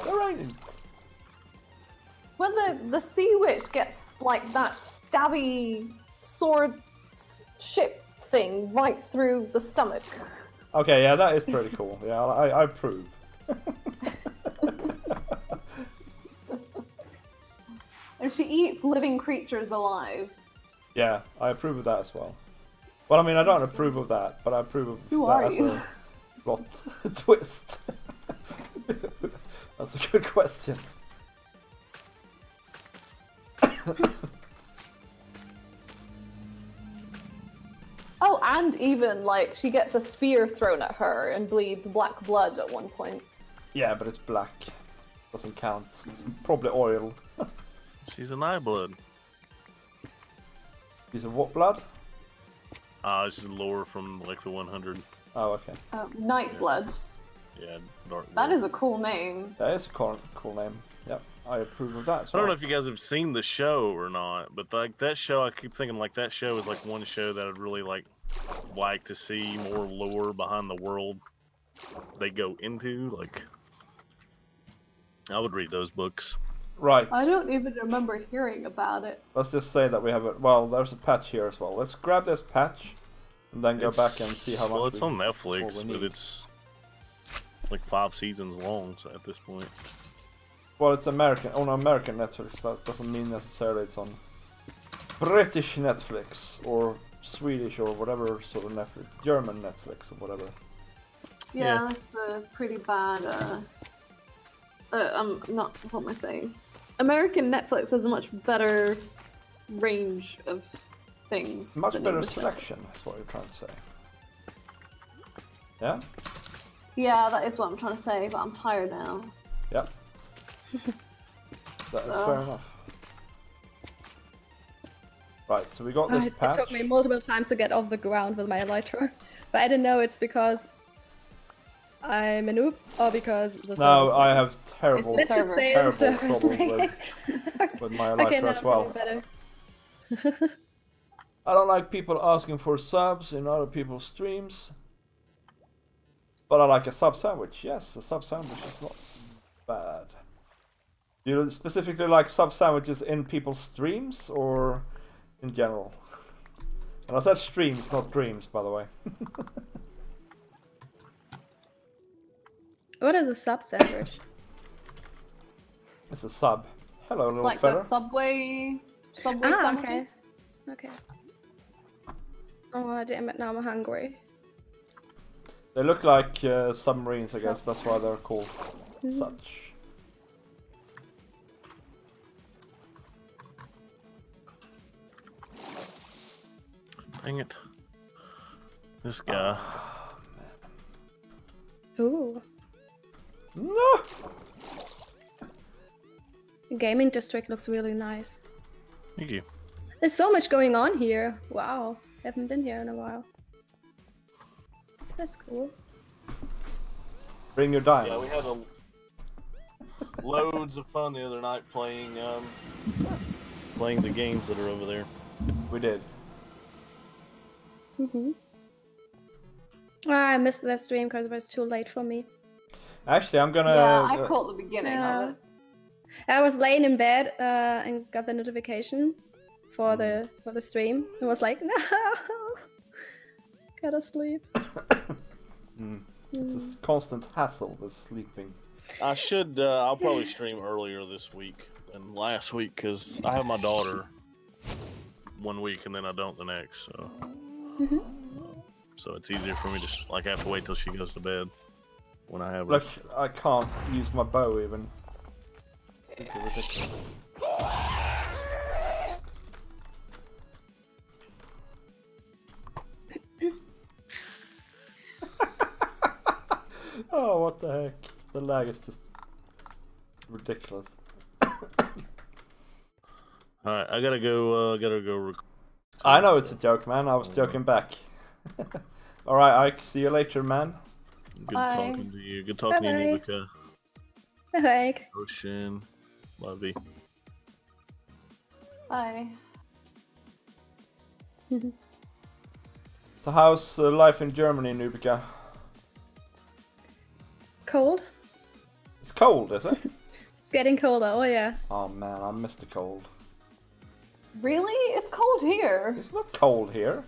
There ain't. When the sea witch gets like that stabby sword ship thing right through the stomach. Okay, yeah, that is pretty cool. Yeah, I approve. And she eats living creatures alive. Yeah, I approve of that as well. Well, I mean, I don't approve of that, but I approve of Who that are as you? a plot twist. That's a good question. Oh, and even like she gets a spear thrown at her and bleeds black blood at one point. Yeah, but it's black. Doesn't count. It's probably oil. She's an eye blood. Piece of what blood? This is lore from like the 100. Oh, okay. Nightblood. Yeah, dark. That blood. is a cool name. That is a cool name. Yep, I approve of that as I well. don't know if you guys have seen the show or not, but like that show, I keep thinking like that show is like one show that I'd really like to see more lore behind the world they go into. Like, I would read those books. Right. I don't even remember hearing about it. Let's just say that we have a... Well, there's a patch here as well. Let's grab this patch and then go back and see how much Well, it's on what Netflix, we but need. it's like 5 seasons long. So at this point, Well, it's American on American Netflix. That doesn't mean necessarily it's on British Netflix or Swedish or whatever sort of Netflix, German Netflix or whatever. Yeah, Yeah. that's a pretty bad. Not what am I saying? American Netflix has a much better range of things. Much than better English Netflix. selection. Is what you're trying to say. Yeah. Yeah, that is what I'm trying to say, but I'm tired now. Yep. That is fair enough. Right, so we got this It patch. took me multiple times to get off the ground with my elytra. But I didn't know it's because I'm a noob or because the No, server's I down. have terrible, It's Let's just server. say terrible the server's problems lagging. with my Okay, elytra now as I'm well. feeling better. I don't like people asking for subs in other people's streams. But I like a sub sandwich. Yes, a sub sandwich is not bad. Do you specifically like sub sandwiches in people's streams or in general? And I said streams, not dreams, by the way. What is a sub sandwich? It's a sub. Hello, It's little like fella. the Subway Ah, sandwich. okay. Okay. Oh, damn it, now I'm hungry. They look like submarines, I guess. That's why they're called such. dang it, this guy. Ooh. No! The gaming district looks really nice. Thank you. There's so much going on here. Wow. Haven't been here in a while. That's cool. Bring your Yeah, diamonds. we had loads of fun the other night playing the games that are over there. We did. I missed that stream because it was too late for me. Actually, I'm gonna. Yeah, I caught the beginning Yeah. of it. I was laying in bed and got the notification for the stream. I was like, no, gotta sleep. It's a constant hassle with sleeping. I should. I'll probably stream earlier this week than last week because I have my daughter one week and then I don't the next. So, so it's easier for me to like have to wait till she goes to bed when I have her. Look, I can't use my bow even. It's ridiculous. Oh, what the heck? The lag is just ridiculous. Alright, I gotta go. I know it's a joke, man. I was joking back. Alright, Ike, see you later, man. Good Bye. talking to you. Good talking to you, Bye-bye. Nubica. Like, Ocean. Lovey. Bye. So how's life in Germany, Nubika? cold. It's cold, is it? It's getting colder. Oh yeah. Oh man, I miss the cold. Really? It's cold here. It's not cold here.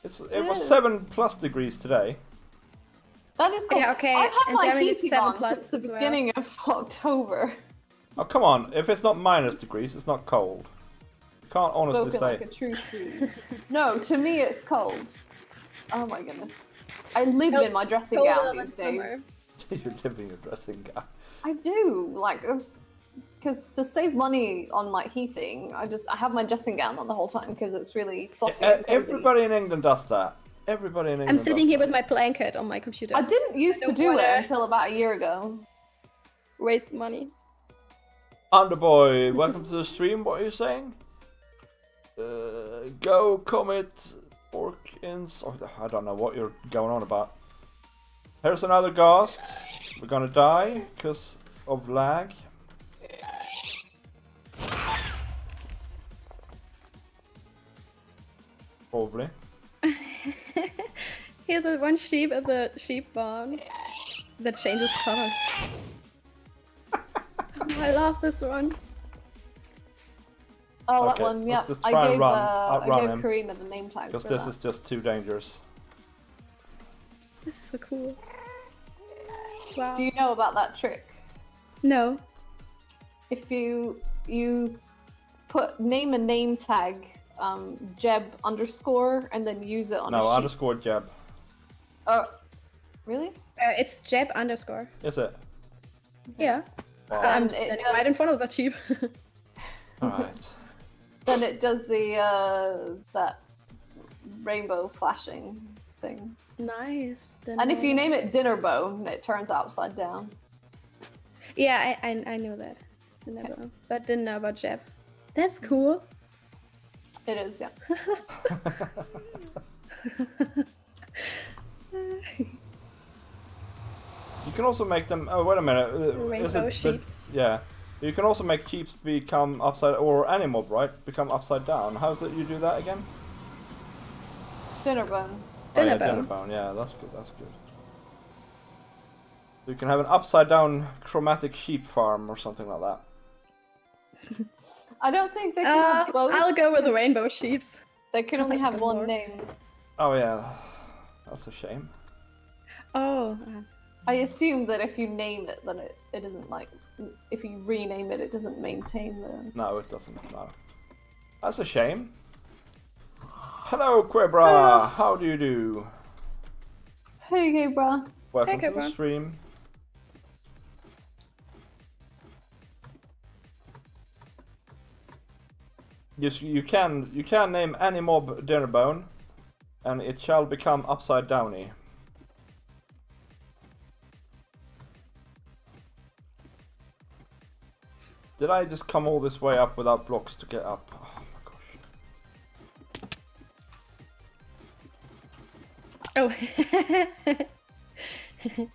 It was is. 7+ degrees today. That is cold. Yeah, okay, I've had in my Germany it's heating 7+ on since the as well. beginning of October. Oh come on, if it's not -degrees, it's not cold. You can't honestly Spoken say. like a true Swede. No, to me it's cold. Oh my goodness. I live in my dressing Colder gown than these summer. days. You're living your dressing gown. I do, like, because to save money on like heating, I have my dressing gown on the whole time because it's really fluffy. And cozy. Everybody in England does that. Everybody in England. I'm sitting does here that. with my blanket on my computer. I didn't used to don't do it wanna- until about a year ago. Waste money. Underboy, welcome to the stream. What are you saying? Go Comet Porkins. Oh, I don't know what you're going on about. Here's another ghost. We're gonna die because of lag. Probably. Here's the one sheep at the sheep barn that changes colors. I love this one. Oh, Okay, that one, yeah. let's just I try and gave, I outrun gave him. Karina the name tag. Because for this that. is just too dangerous. This is so cool. Wow. Do you know about that trick? No. If you name a name tag, Jeb _, and then use it on a No, sheet. underscore Jeb. Oh, really? It's Jeb _. Is it? Yeah. Wow. I'm And it standing right in does- front of the sheep. Alright. Then it does the that rainbow flashing thing. Nice. Then And if you name it Dinner Bone, it turns upside down. Yeah, I knew that. I never, but didn't know about Jeb. That's cool. It is, yeah. You can also make them. Oh, wait a minute. Rainbow sheeps. Yeah. You can also make sheeps become upside, or any mob, right? Become upside down. How's it you do that again? Dinner Bone. Oh, yeah, Dinnerbone. Dinnerbone. Yeah, that's good. That's good. You can have an upside down chromatic sheep farm or something like that. I don't think they can have both. I'll go with the rainbow sheeps. They can only have one More. name. Oh yeah, that's a shame. Oh. I assume that if you name it, then it doesn't like. If you rename it, it doesn't maintain the. No, it doesn't. No, that's a shame. Hello, Quebra. Hello. How do you do? Hey, bruh. Welcome Hey, to the Quebra. stream. Yes, you can name any mob Dinnerbone, and it shall become upside downy. Did I just come all this way up without blocks to get up? Oh my gosh. Oh.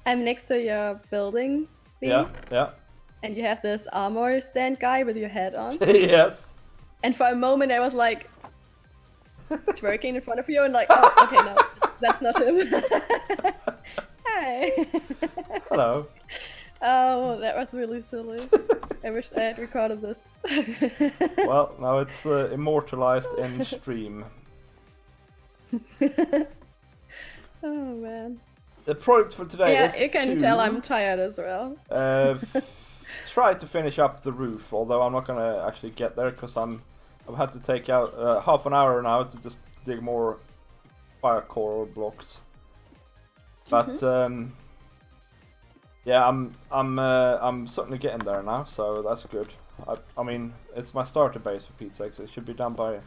I'm next to your building, Bee, Yeah, yeah. and you have this armor stand guy with your head on. Yes. And for a moment I was like twerking in front of you and like, oh, okay, no, that's not him. Hi. Hello. Oh, that was really silly. I wish I had recorded this. Well, now it's immortalized in stream. Oh man. The product for today Yeah, is you can to, tell I'm tired as well. try to finish up the roof, although I'm not gonna actually get there because I've had to take out half an hour now to just dig more fire core blocks. But yeah, I'm certainly getting there now, so that's good. I mean, it's my starter base for Pete's sake, so it should be done by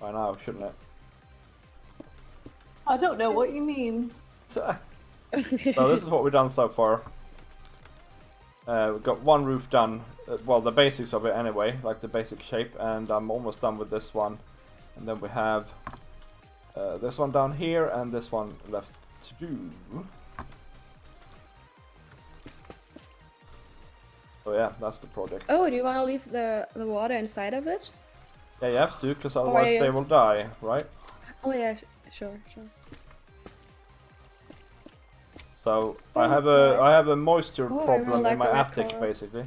now, shouldn't it? I don't know what you mean. So this is what we've done so far. We've got one roof done, well the basics of it anyway, like the basic shape, and I'm almost done with this one. And then we have this one down here and this one left to do. So yeah, that's the project. Oh, do you want to leave the water inside of it? Yeah, you have to, because otherwise yeah. they will die, right? Oh yeah, sure. So Oh, I have a moisture Oh, I problem really like in my the red attic, color. basically.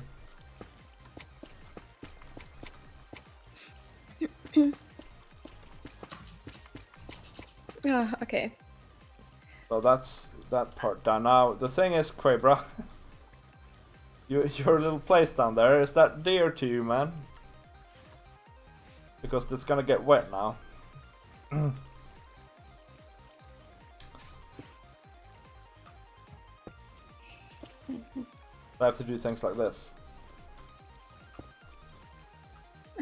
Ah, okay. So that's that part done. Now the thing is, Quabra, your little place down there, is that dear to you, man? Because it's gonna get wet now. I have to do things like this.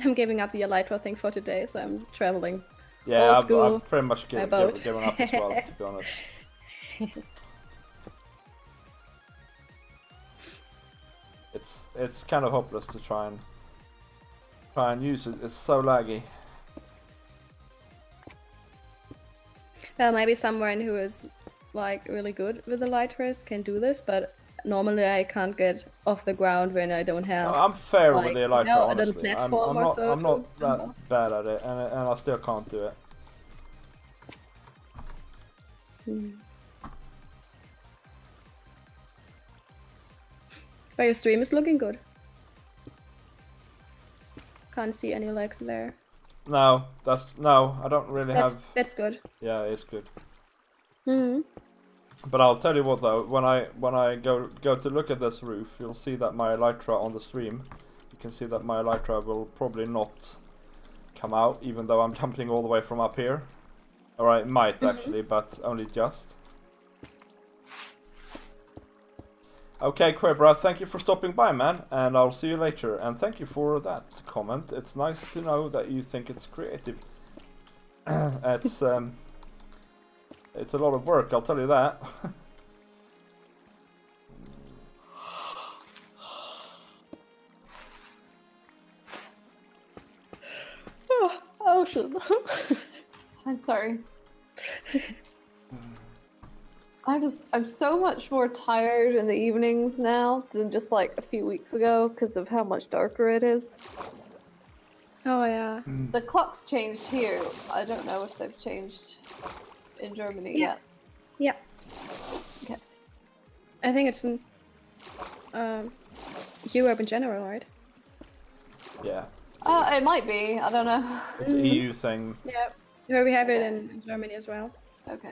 I'm giving up the elytra thing for today, so I'm traveling. Yeah, Old school I've pretty much given boat. up as well, to be honest. It's kind of hopeless to try and use it. It's so laggy. Well, maybe someone who is like really good with the elytras can do this, but normally I can't get off the ground when I don't have. No, I'm fair like, with the you elytra, know, a little honestly. platform or so I'm not to that jump bad at it, and I still can't do it. But your stream is looking good. Can't see any legs there. No, I don't really have. That's good. Yeah, it's good. Hmm. But I'll tell you what though, when I go to look at this roof, you'll see that my elytra on the stream. You can see that my elytra will probably not come out, even though I'm jumping all the way from up here. Or I might actually, but only just. Okay, Quebra, thank you for stopping by, man, and I'll see you later. And thank you for that comment. It's nice to know that you think it's creative. It's a lot of work, I'll tell you that. Oh shit. I'm sorry. I'm so much more tired in the evenings now than just like a few weeks ago because of how much darker it is. Oh yeah. The clock's changed here. I don't know if they've changed in Germany Yeah. yet. Yeah. Okay. I think it's in Europe in general, right? Yeah, It might be. I don't know. it's an EU thing. Yeah. Where we have it in Germany as well. Okay.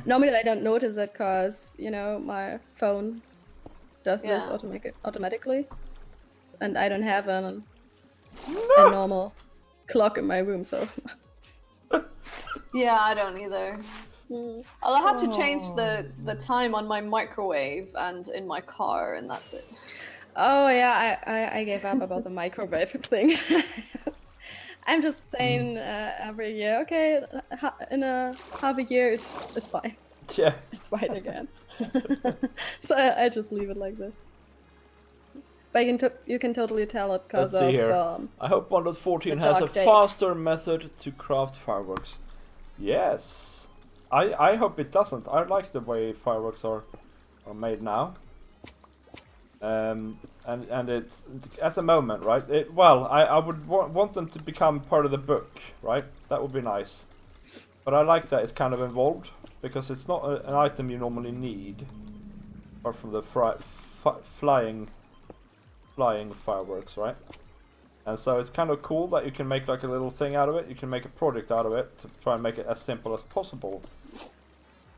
Normally I don't notice it because, you know, my phone does this Yeah. automatically. And I don't have a normal clock in my room, so... Yeah, I don't either. I'll have to change the time on my microwave and in my car, and that's it. Oh yeah, I gave up about the microwave thing. I'm just saying every year, okay, in a half a year it's fine. Yeah. It's fine again. So I just leave it like this. But you can totally tell it because Let's see here. of I hope 1.14 the has a dark days. faster method to craft fireworks. Yes. I hope it doesn't. I like the way fireworks are made now. And it's at the moment, right? I would want them to become part of the book, right? That would be nice. But I like that it's kind of involved because it's not an item you normally need, apart from the flying fireworks, right? And so it's kind of cool that you can make like a little thing out of it. You can make a project out of it to try and make it as simple as possible.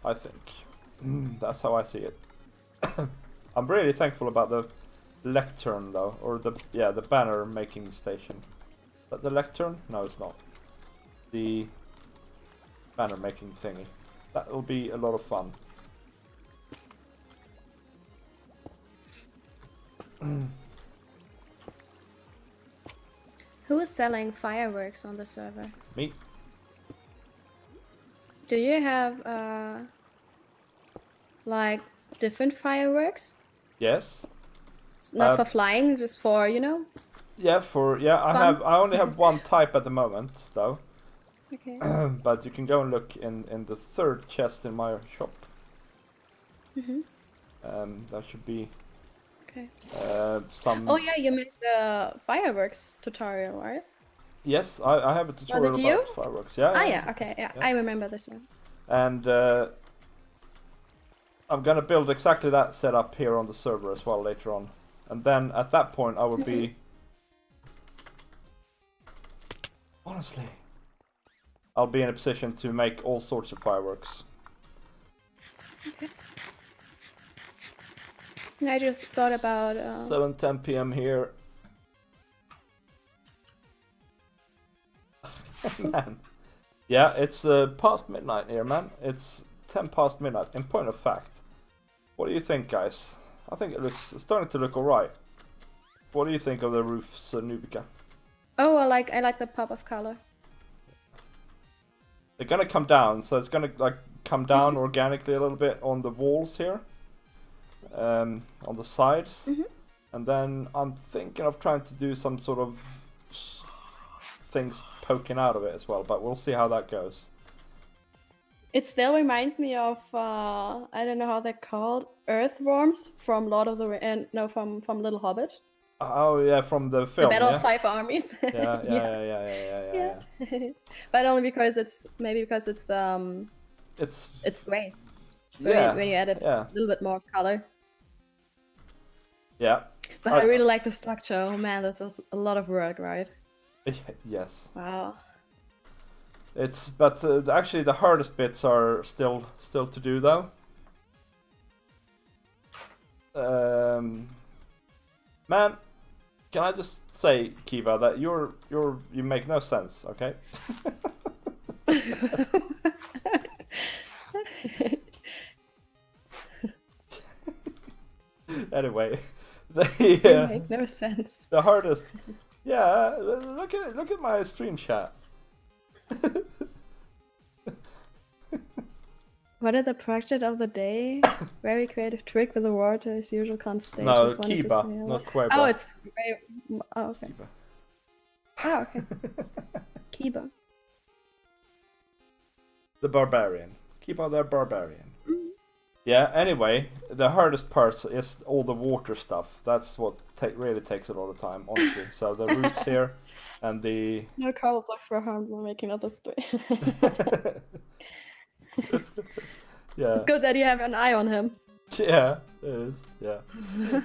I think that's how I see it. I'm really thankful about the lectern though, or the banner making station. But the lectern? No, it's not. The banner making thingy. That will be a lot of fun. Who is selling fireworks on the server? Me? Do you have like different fireworks? Yes. Not for flying, just for, you know? Yeah, I only have one type at the moment though. Okay. But you can go and look in the third chest in my shop. Mm-hmm. That should be Okay. Some. Oh yeah, you made the fireworks tutorial, right? Yes, I have a tutorial did you? about fireworks. Yeah. Ah yeah, okay, yeah, I remember this one. And I'm gonna build exactly that setup here on the server as well later on. And then at that point I will be... Honestly, I'll be in a position to make all sorts of fireworks. Okay. I just thought about... 7:10 p.m. here. Man. Yeah, it's past midnight here, man. It's 10 past midnight. In point of fact, what do you think, guys? I think it's starting to look alright. What do you think of the roofs, Nubica? Oh, I like the pop of color. They're gonna come down, so it's gonna like come down organically a little bit on the walls here, on the sides, and then I'm thinking of trying to do some sort of things poking out of it as well, but we'll see how that goes. It still reminds me of I don't know how they're called, earthworms from Lord of the Rings. No, from Little Hobbit. Oh yeah, from the film. The Battle yeah? of Five Armies. Yeah. But only because it's it's great. When you add a little bit more color. Yeah. But I really like the structure. Oh man, this was a lot of work, right? Yes. Wow. But actually the hardest bits are still to do though. Man, can I just say, Kiva, that you make no sense, okay? Anyway, They make no sense. the hardest. Yeah, look at my stream chat. What are the project of the day? Very creative trick with the water as usual constant. No, Kiba, not Queba. Oh, it's very... Oh, okay. Kiba. Oh, okay. Kiba. The barbarian. Kiba the barbarian. Yeah, anyway, the hardest part is all the water stuff. That's what really takes a lot of time, honestly. So the roofs here and the... No cobble blocks were harmed when making up this story. Yeah. It's good that you have an eye on him. Yeah, it is. Yeah. Yeah.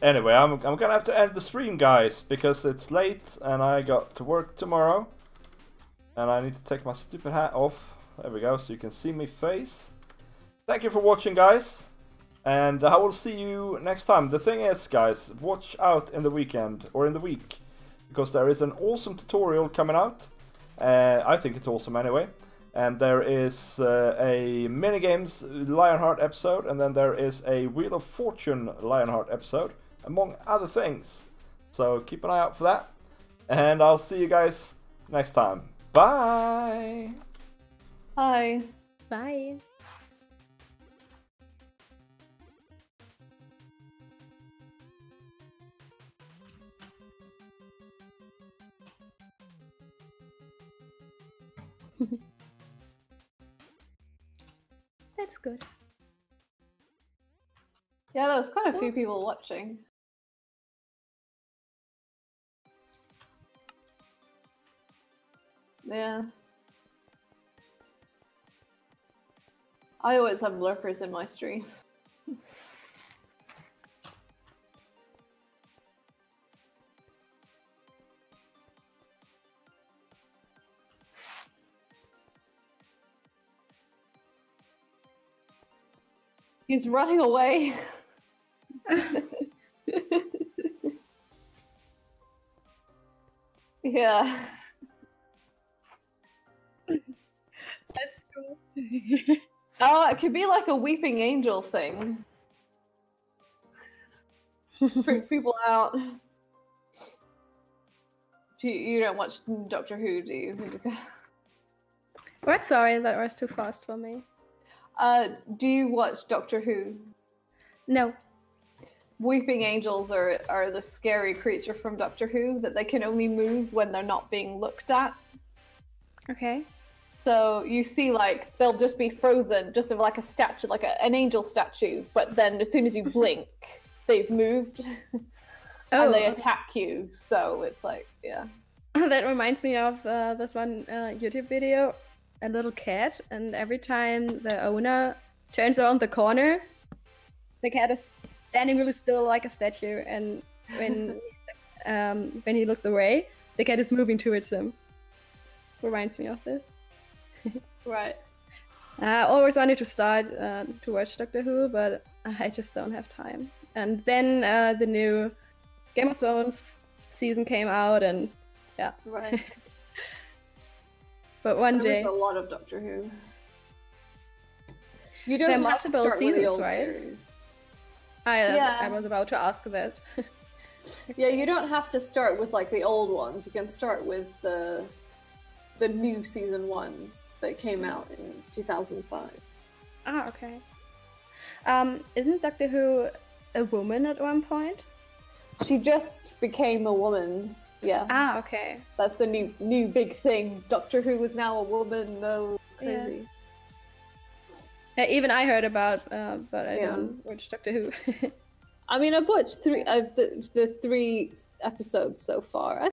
Anyway, I'm gonna have to end the stream, guys, because it's late and I got to work tomorrow. And I need to take my stupid hat off. There we go, so you can see me face. Thank you for watching, guys. And I will see you next time. The thing is, guys, watch out in the weekend, or in the week. Because there is an awesome tutorial coming out. I think it's awesome anyway. And there is a minigames Lionheart episode, and then there is a Wheel of Fortune Lionheart episode, among other things. So keep an eye out for that. And I'll see you guys next time. Bye! Hi. Bye. That's good. Yeah, there was quite a few people watching. Yeah. I always have lurkers in my streams. He's running away. Yeah. That's cool. Oh, it could be like a weeping angel thing. Freak people out. You don't watch Doctor Who, do you? What? Sorry, that was too fast for me. Do you watch Doctor Who? No. Weeping angels are the scary creature from Doctor Who that they can only move when they're not being looked at. Okay. So you see, like, they'll just be frozen, just of like a statue, like an angel statue. But then as soon as you blink, they've moved, and they attack you. So it's like, yeah. That reminds me of this one YouTube video. A little cat, and every time the owner turns around the corner, the cat is standing really still like a statue, and when he looks away, the cat is moving towards him. Reminds me of this. Right. I always wanted to start to watch Doctor Who, but I just don't have time. And then the new Game of Thrones season came out, and yeah. Right. But one day. There's a lot of Doctor Who. You There don't are have to multiple start with the seasons, old right? series. I was about to ask that. Yeah, you don't have to start with like the old ones. You can start with the new season 1 that came out in 2005. Ah, okay. Isn't Doctor Who a woman at one point? She just became a woman. Yeah. Ah, okay. That's the new big thing. Doctor Who is now a woman. No, it's crazy. Yeah, even I heard about, but I don't watch Doctor Who. I mean, I've watched the 3 episodes so far. I